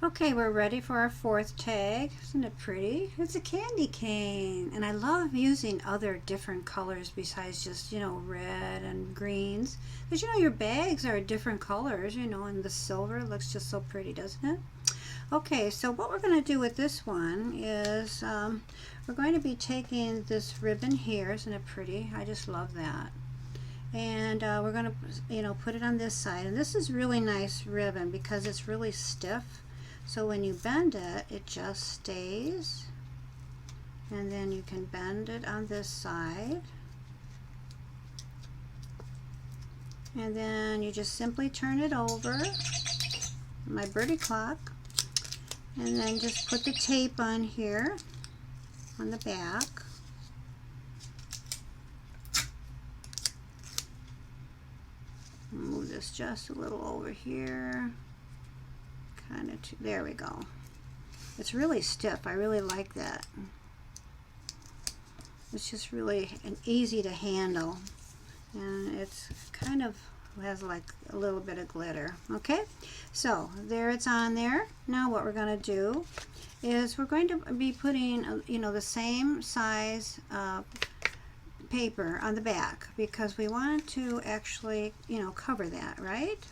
Okay, we're ready for our 4th tag. Isn't it pretty? It's a candy cane. And I love using other different colors besides just, you know, red and greens. Because, you know, your bags are different colors, you know, and the silver looks just so pretty, doesn't it? Okay, so what we're going to do with this one is we're going to be taking this ribbon here. Isn't it pretty? I just love that. And we're going to, you know, put it on this side. And this is really nice ribbon because it's really stiff. So when you bend it, it just stays. And then you can bend it on this side. And then you just simply turn it over, my birdie clock, and then just put the tape on here, on the back. Move this just a little over here. Kind of, there we go. It's really stiff. I really like that. It's just really easy to handle, and it's kind of has like a little bit of glitter. Okay, so there it's on there. Now what we're going to do is we're going to be putting you know, the same size paper on the back because we want to actually, you know, cover that, right?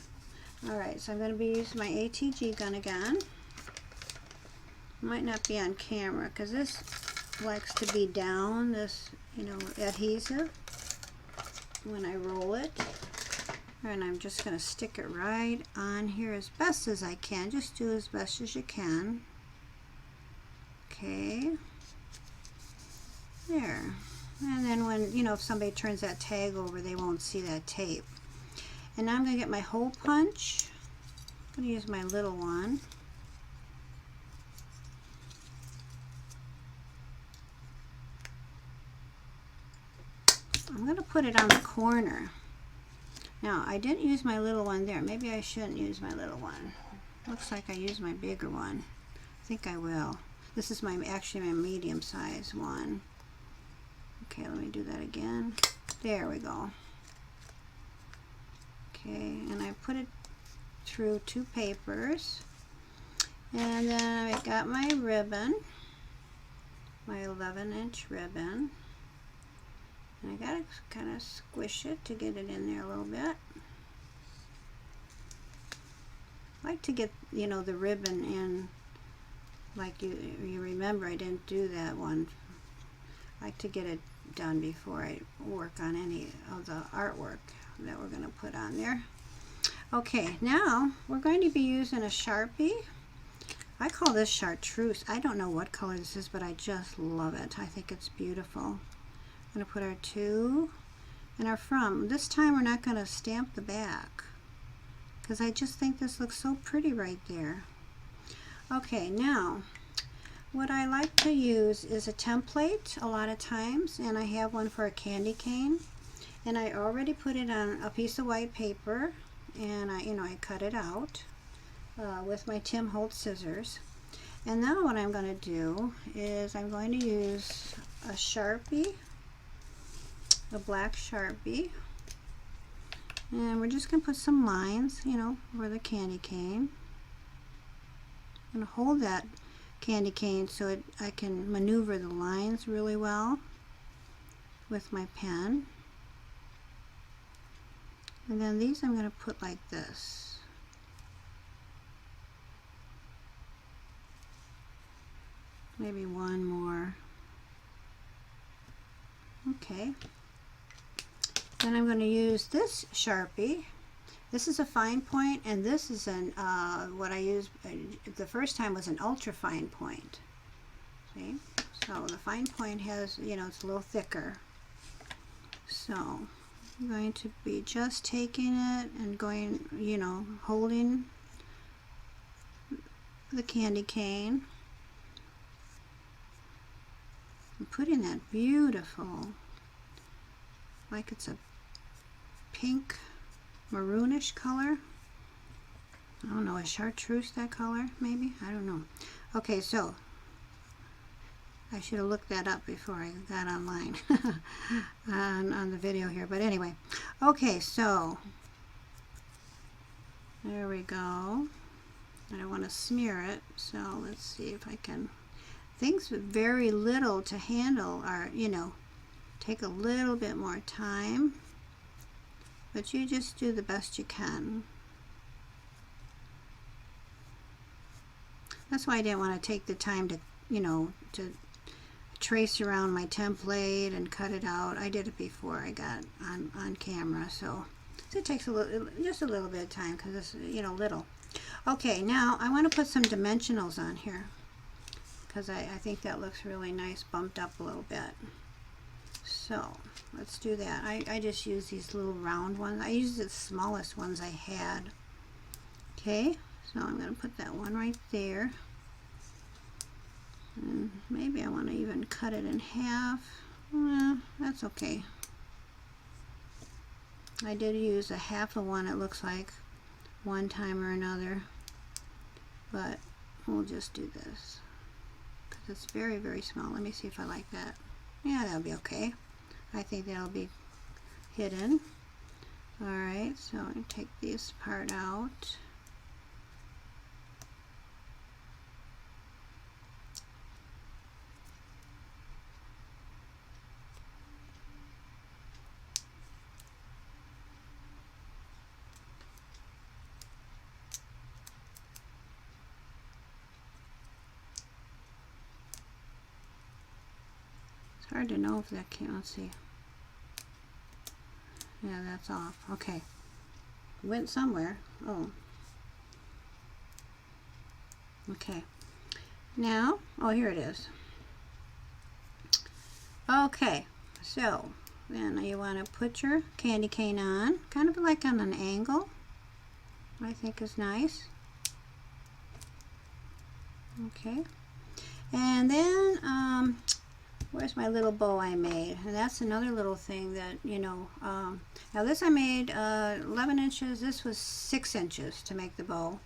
Alright, so I'm going to be using my ATG gun again. Might not be on camera because this likes to be down, this, you know, adhesive when I roll it. And I'm just going to stick it right on here as best as I can. Just do as best as you can. Okay. There. And then when, you know, if somebody turns that tag over, they won't see that tape. And now I'm going to get my hole punch. I'm going to use my little one. I'm going to put it on the corner. Now, I didn't use my little one there. Maybe I shouldn't use my little one. Looks like I used my bigger one. I think I will. This is actually my medium size one. Okay, let me do that again. There we go. Okay, and I put it through 2 papers. And then I got my ribbon, my 11-inch ribbon. And I gotta kind of squish it to get it in there a little bit. I like to get, you know, the ribbon in, like you remember I didn't do that one. I like to get it done before I work on any of the artwork that we're going to put on there. Okay, now we're going to be using a Sharpie. I call this chartreuse. I don't know what color this is, but I just love it. I think it's beautiful. I'm going to put our 2 and our from. This time we're not going to stamp the back because I just think this looks so pretty right there. Okay, now what I like to use is a template a lot of times, and I have one for a candy cane, and I already put it on a piece of white paper, and I cut it out with my Tim Holtz scissors. And now what I'm going to do is I'm going to use a Sharpie, a black Sharpie, and we're just going to put some lines, for the candy cane. I'm going to hold that candy cane so I can maneuver the lines really well with my pen. And then these I'm going to put like this. Maybe one more. Okay. Then I'm going to use this Sharpie. This is a fine point, and this is what I used the first time was an ultra fine point. See? So the fine point has, it's a little thicker. So I'm going to be just taking it and going, holding the candy cane and putting that beautiful, like it's a pink maroonish color. I don't know, is chartreuse that color? Maybe? I don't know. Okay, so I should have looked that up before I got online on the video here. But anyway, okay, so there we go. And I want to smear it, so let's see if I can. Things with very little to handle are, take a little bit more time. But you just do the best you can. That's why I didn't want to take the time to, to trace around my template and cut it out. I did it before I got on camera, so it takes just a little bit of time because it's, little. Okay, now I want to put some dimensionals on here because I think that looks really nice, bumped up a little bit. So let's do that. I just use these little round ones. I used the smallest ones I had. Okay, so I'm going to put that one right there. And maybe I want to even cut it in half. That's okay. I did use a half of one, it looks like, one time or another. But we'll just do this because it's very, very small. Let me see if I like that. Yeah, that'll be okay. I think that'll be hidden. Alright, so I take this part out. It's hard to know if that came, let's see. Yeah, that's off. Okay. Went somewhere. Oh. Okay. Now, oh, here it is. Okay. So, then you want to put your candy cane on, kind of like on an angle. I think is nice. Okay. And then, where's my little bow I made? And that's another little thing that, now this I made 11 inches. This was 6 inches to make the bow.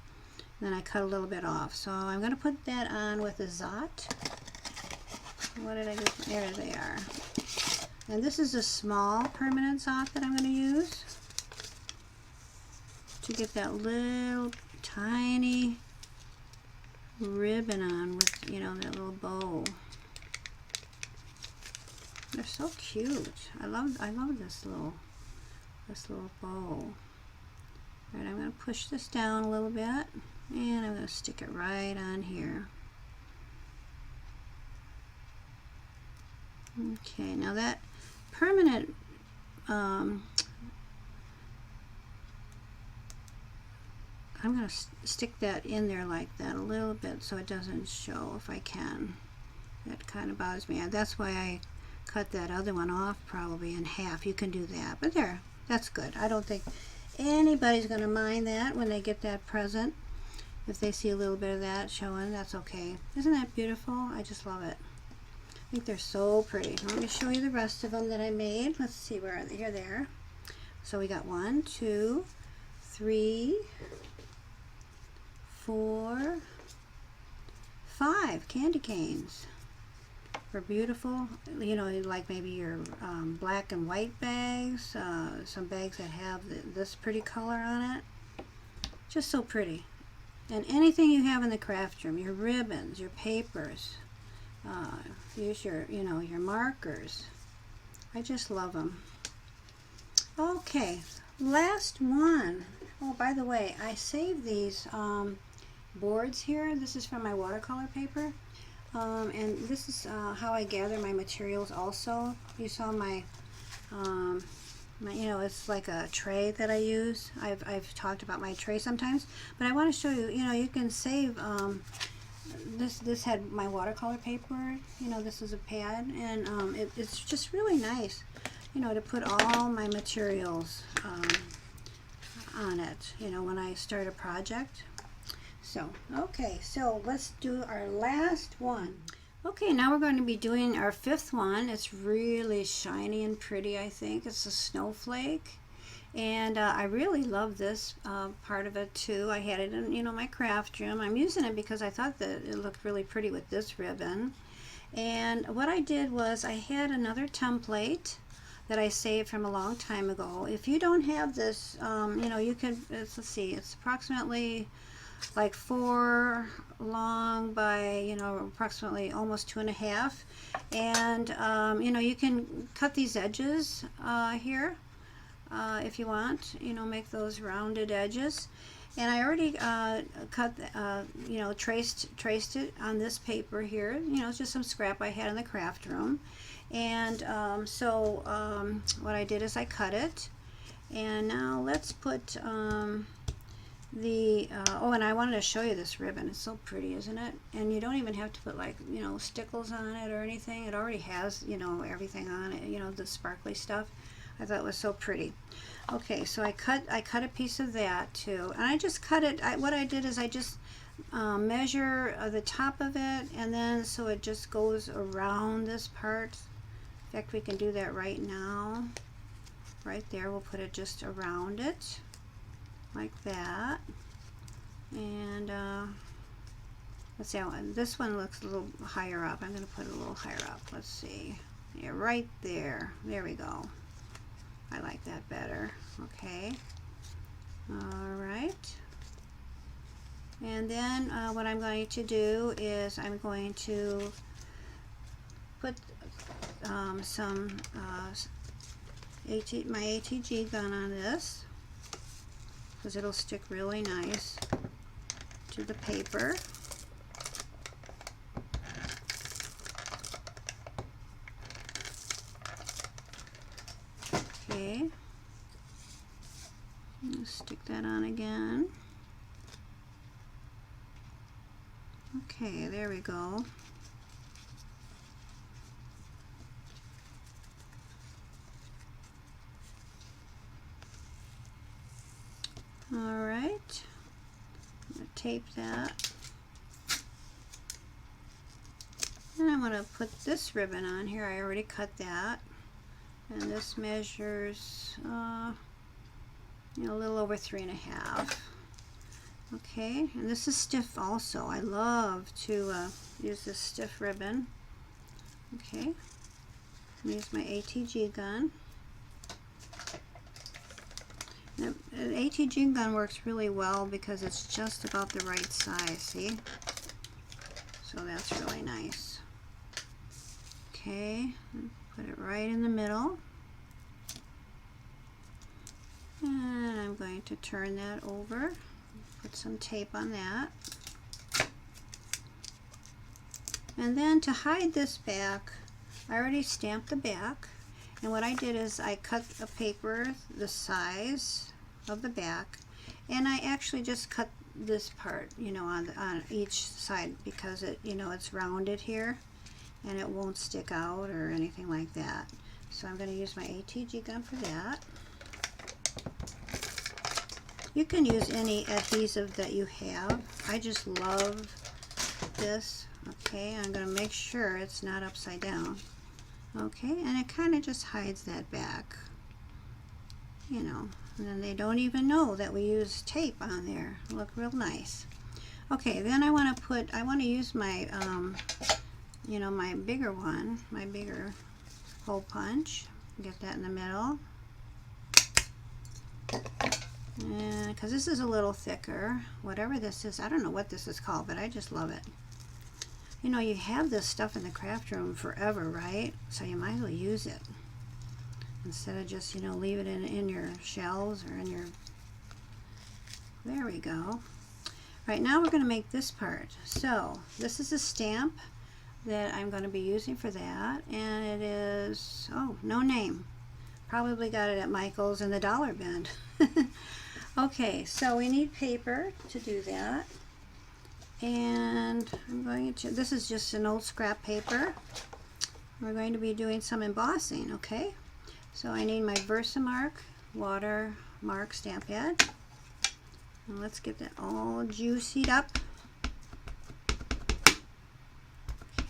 And then I cut a little bit off. So I'm going to put that on with a zot. What did I do? There they are. And this is a small permanent zot that I'm going to use to get that little tiny ribbon on with, that little bow. They're so cute. I love this little bow. Alright, I'm going to push this down a little bit, and I'm going to stick it right on here. Okay, now that permanent I'm going to stick that in there like that a little bit so it doesn't show if I can. That kind of bothers me. That's why I cut that other one off probably in half. You can do that, but there, that's good. I don't think anybody's going to mind that when they get that present. If they see a little bit of that showing, that's okay. Isn't that beautiful? I just love it. I think they're so pretty. Let me show you the rest of them that I made. Let's see, where are they? Here they are. So we got 1, 2, 3, 4, 5 candy canes. They're beautiful. You know, like maybe your black and white bags, some bags that have this pretty color on it. Just so pretty. And anything you have in the craft room, your ribbons, your papers, use your, you know, your markers. I just love them. Okay, last one. Oh, by the way, I saved these boards here. This is from my watercolor paper. And this is how I gather my materials also. You saw my, you know, it's like a tray that I use. I've talked about my tray sometimes, but I want to show you, you know, you can save, this had my watercolor paper, you know, this is a pad, and it's just really nice, you know, to put all my materials on it, you know, when I start a project. So, okay, so let's do our last one. Okay, now we're going to be doing our 5th one. It's really shiny and pretty, I think. It's a snowflake. And I really love this part of it too. I had it in, you know, my craft room. I'm using it because I thought that it looked really pretty with this ribbon. And what I did was I had another template that I saved from a long time ago. If you don't have this, you know, you can, let's see, it's approximately like 4 long by, you know, approximately almost 2.5, and you know, you can cut these edges here if you want, you know, make those rounded edges. And I already cut, you know, traced it on this paper here. You know, it's just some scrap I had in the craft room. And what I did is I cut it, and now let's put oh, and I wanted to show you this ribbon. It's so pretty, isn't it? And you don't even have to put, like, you know, stickles on it or anything. It already has, you know, everything on it, you know, the sparkly stuff. I thought it was so pretty. Okay, so I cut a piece of that too, and I just cut it. What I did is I just measure the top of it, and then so it just goes around this part. In fact, we can do that right now. Right there, we'll put it just around it, like that. And let's see, this one looks a little higher up. I'm going to put it a little higher up. Let's see. Yeah, right there. There we go. I like that better. Okay. All right. And then what I'm going to do is I'm going to put some my ATG gun on this, because it'll stick really nice to the paper. Okay, stick that on again. Okay, there we go. All right, I'm going to tape that. And I'm going to put this ribbon on here. I already cut that. And this measures, you know, a little over 3.5. Okay, and this is stiff also. I love to use this stiff ribbon. Okay, use my ATG gun. The ATG gun works really well because it's just about the right size, see? So that's really nice. Okay, put it right in the middle. And I'm going to turn that over, put some tape on that. And then to hide this back, I already stamped the back. And what I did is I cut a paper the size of the back, and I actually just cut this part, you know, on each side, because it, you know, it's rounded here, and it won't stick out or anything like that. So I'm going to use my ATG gun for that. You can use any adhesive that you have. I just love this. Okay, I'm going to make sure it's not upside down. Okay, and it kind of just hides that back, you know, and then they don't even know that we use tape on there. Look real nice. Okay, then I want to use my you know, my bigger one, my bigger hole punch. Get that in the middle, and because this is a little thicker, whatever this is, I don't know what this is called, but I just love it. You know, you have this stuff in the craft room forever, right? So you might as well use it instead of just, you know, leave it in your shelves or in your... There we go. Right, now we're going to make this part. So this is a stamp that I'm going to be using for that, and it is, oh, no name. Probably got it at Michael's in the dollar bin. Okay, so we need paper to do that. And I'm going to, this is just an old scrap paper. We're going to be doing some embossing, okay? So I need my Versamark watermark stamp pad. And let's get that all juicied up.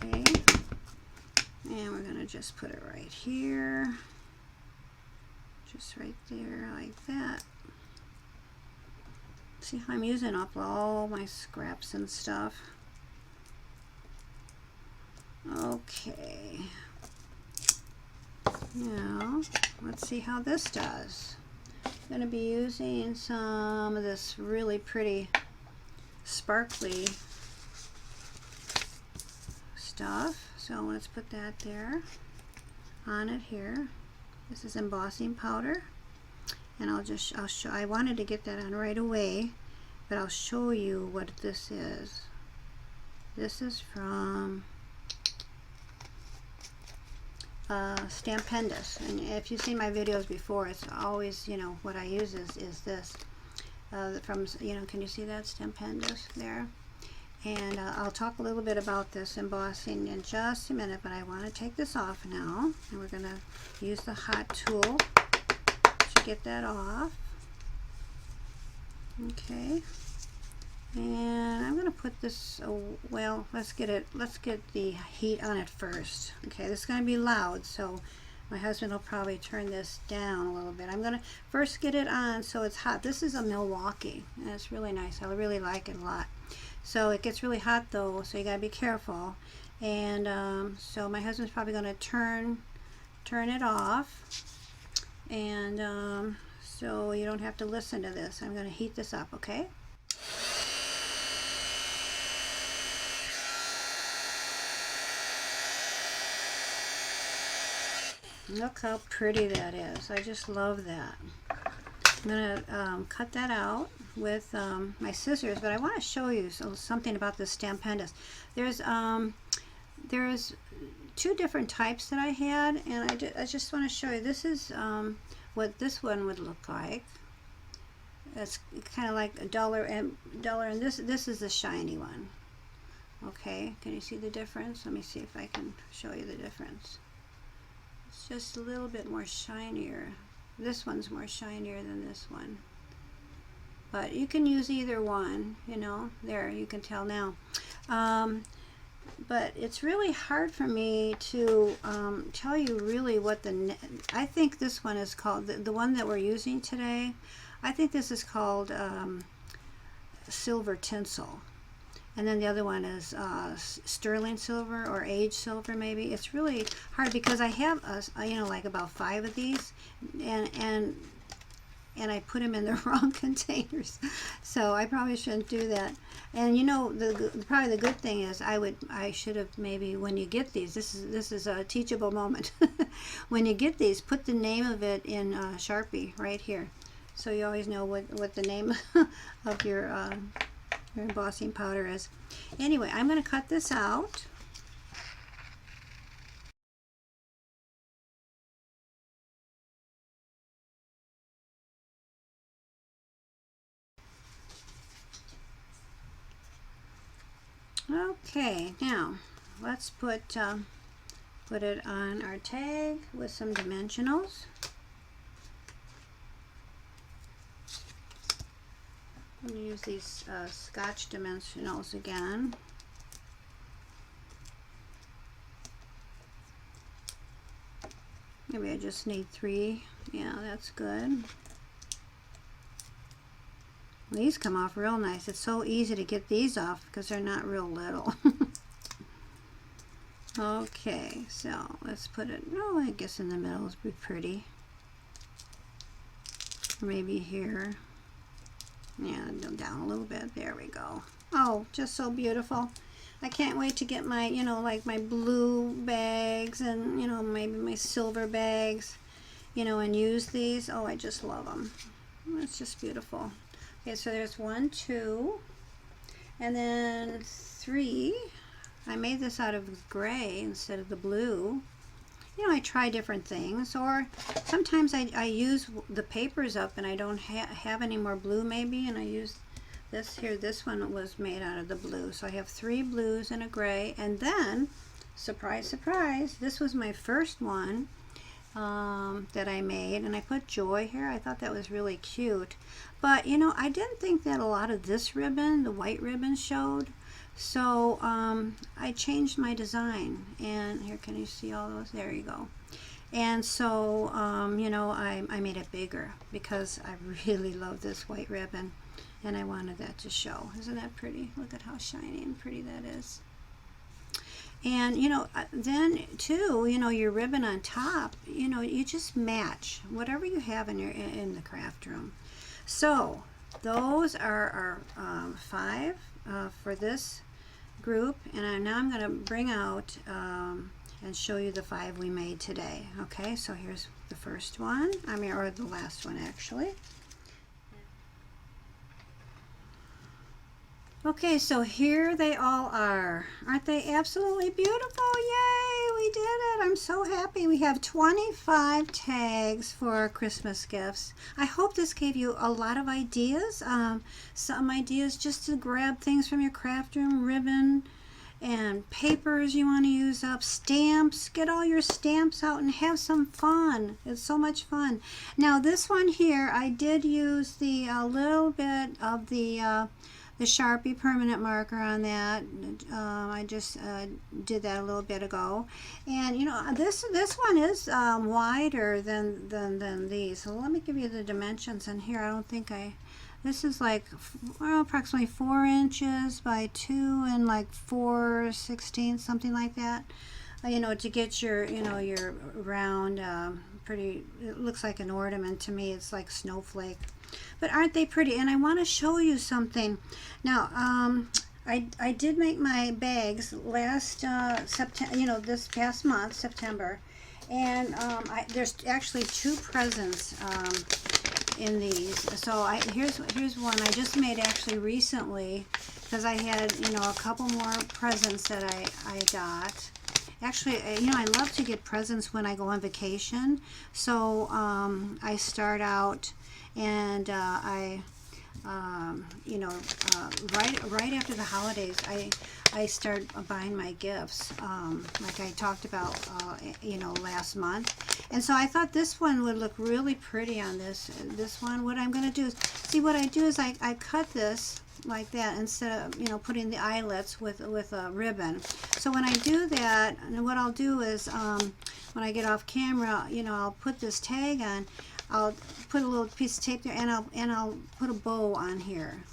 Okay. And we're going to just put it right here. Just right there like that. See how I'm using up all my scraps and stuff. Okay. Now, let's see how this does. I'm going to be using some of this really pretty sparkly stuff. So let's put that there on it here. This is embossing powder. And I'll show, I wanted to get that on right away, but I'll show you what this is. This is from Stampendous. And if you've seen my videos before, it's always, you know, what I use is this. From, you know, can you see that? Stampendous there? And I'll talk a little bit about this embossing in just a minute, but I want to take this off now. And we're going to use the hot tool. Get that off. Okay, and I'm going to put this, well, let's get the heat on it first. Okay, this is going to be loud, so my husband will probably turn this down a little bit. I'm going to first get it on so it's hot. This is a Milwaukee, and it's really nice. I really like it a lot. So it gets really hot though, so you got to be careful. And so my husband's probably going to turn it off. And so you don't have to listen to this. I'm going to heat this up, okay? Look how pretty that is. I just love that. I'm going to cut that out with my scissors, but I want to show you something about this Stampendous. There's two different types that I had, and I just want to show you. This is what this one would look like. It's kind of like a dollar, and this is the shiny one. Okay, can you see the difference? Let me see if I can show you the difference. It's just a little bit more shinier. This one's more shinier than this one. But you can use either one, you know. There, you can tell now. But it's really hard for me to tell you really what I think this one is called, the one that we're using today, I think this is called silver tinsel. And then the other one is sterling silver or aged silver maybe. It's really hard because I have, you know, like about 5 of these, and I put them in the wrong containers, so I probably shouldn't do that. And you know, probably the good thing is I should have maybe, when you get these, this is a teachable moment. When you get these, put the name of it in Sharpie right here, so you always know what the name of your embossing powder is. Anyway, I'm going to cut this out. Okay, now let's put put it on our tag with some dimensionals. I'm going to use these Scotch dimensionals again. Maybe I just need 3. Yeah, that's good. These come off real nice. It's so easy to get these off because they're not real little. Okay, so let's put it, I guess in the middle would be pretty. Maybe here. Yeah, down a little bit. There we go. Oh, just so beautiful. I can't wait to get my, like my blue bags and, maybe my silver bags, and use these. Oh, I just love them. It's just beautiful. Okay, so there's 1, 2, and then 3. I made this out of gray instead of the blue. I try different things, or sometimes I use the papers up and I don't have any more blue maybe, and I use this here. This one was made out of the blue, so I have 3 blues and a gray, and then, surprise, surprise, this was my first one that I made, and I put joy here. I thought that was really cute, but I didn't think that a lot of this ribbon, the white ribbon, showed, so I changed my design, and here, can you see all those? There you go. And so I made it bigger because I really love this white ribbon, and I wanted that to show. Isn't that pretty? Look at how shiny and pretty that is. And then too, your ribbon on top, you just match whatever you have in the craft room. So those are our 5 for this group, and now I'm going to bring out and show you the 5 we made today. Okay, so here's the first one, or the last one actually. Okay, so here they all are. Aren't they absolutely beautiful? Yay, we did it. I'm so happy. We have 25 tags for our Christmas gifts. I hope this gave you a lot of ideas. Some ideas just to grab things from your craft room, ribbon and papers you want to use up, stamps. Get all your stamps out and have some fun. It's so much fun. Now this one here, I did use the little bit of the Sharpie permanent marker on that. I just did that a little bit ago, and this one is wider than these. So let me give you the dimensions in here. I don't think this is like approximately 4 inches by 2 and like 4/16, something like that. To get your your round pretty. It looks like an ornament to me. It's like snowflake. But aren't they pretty? And I want to show you something. Now, I did make my bags last September, this past month, September, and there's actually 2 presents in these. So here's one I just made actually recently because I had a couple more presents that I got. Actually, I love to get presents when I go on vacation. So I start out. And right after the holidays, I start buying my gifts, like I talked about, last month. And so I thought this one would look really pretty on this one. What I'm going to do is, what I do is I cut this like that instead of putting the eyelets with a ribbon. So when I do that, and what I'll do is when I get off camera, I'll put this tag on. I'll put a little piece of tape there, and I'll put a bow on here,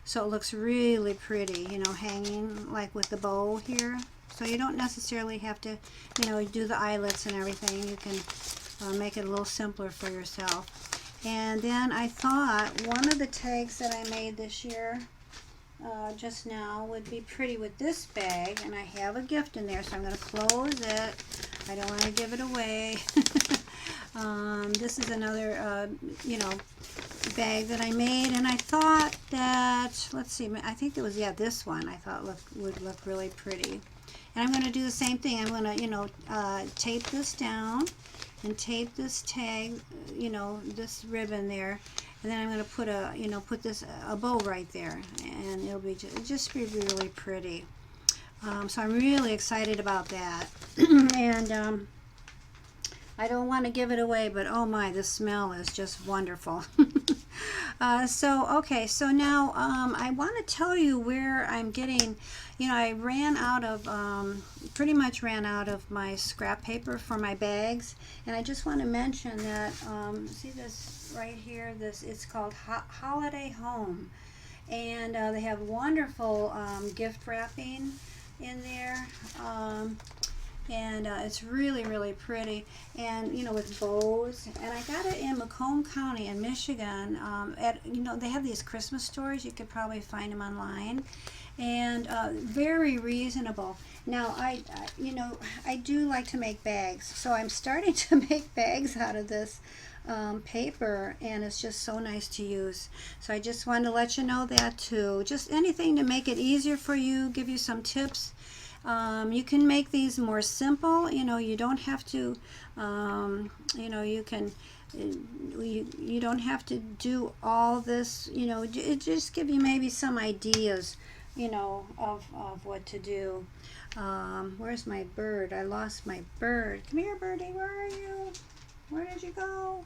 so it looks really pretty, hanging like with the bow here. So you don't necessarily have to, do the eyelets and everything. You can make it a little simpler for yourself. And then I thought one of the tags that I made this year, just now, would be pretty with this bag, and I have a gift in there, so I'm going to close it. I don't want to give it away. This is another, bag that I made, and I thought that, let's see, I think it was, this one I thought would look really pretty. And I'm going to do the same thing. I'm going to, tape this down and tape this tag, this ribbon there, and then I'm going to put put a bow right there, and it'll be just be really pretty. So I'm really excited about that. And I don't want to give it away, but oh my, the smell is just wonderful. Okay, so now I want to tell you where I'm getting, I ran out of, pretty much ran out of my scrap paper for my bags. And I just want to mention that, see this right here, it's called Holiday Home. And they have wonderful gift wrapping in there. And it's really, really pretty, and with bows. And I got it in Macomb County in Michigan. They have these Christmas stores. You could probably find them online, and very reasonable. Now I do like to make bags, so I'm starting to make bags out of this paper, and it's just so nice to use. So I just wanted to let you know that too. Just anything to make it easier for you, give you some tips. You can make these more simple. You don't have to, you can, you don't have to do all this, it just give you maybe some ideas, of what to do. Where's my bird? I lost my bird. Come here, birdie, where are you? Where did you go?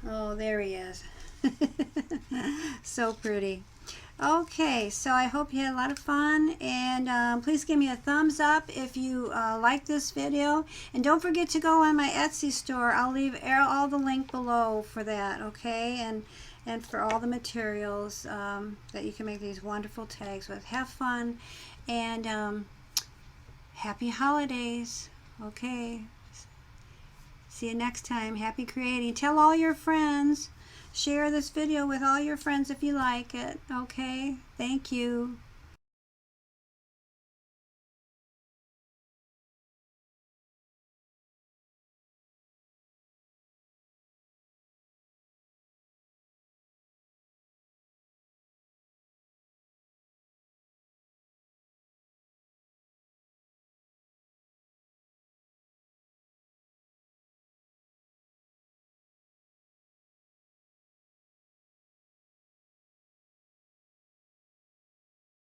Oh, there he is. So pretty. Okay, so I hope you had a lot of fun, and please give me a thumbs up if you like this video, and don't forget to go on my Etsy store. I'll leave all the link below for that, okay, and for all the materials that you can make these wonderful tags with. Have fun, and happy holidays. Okay, see you next time. Happy creating. Tell all your friends. Share this video with all your friends if you like it. Okay, thank you.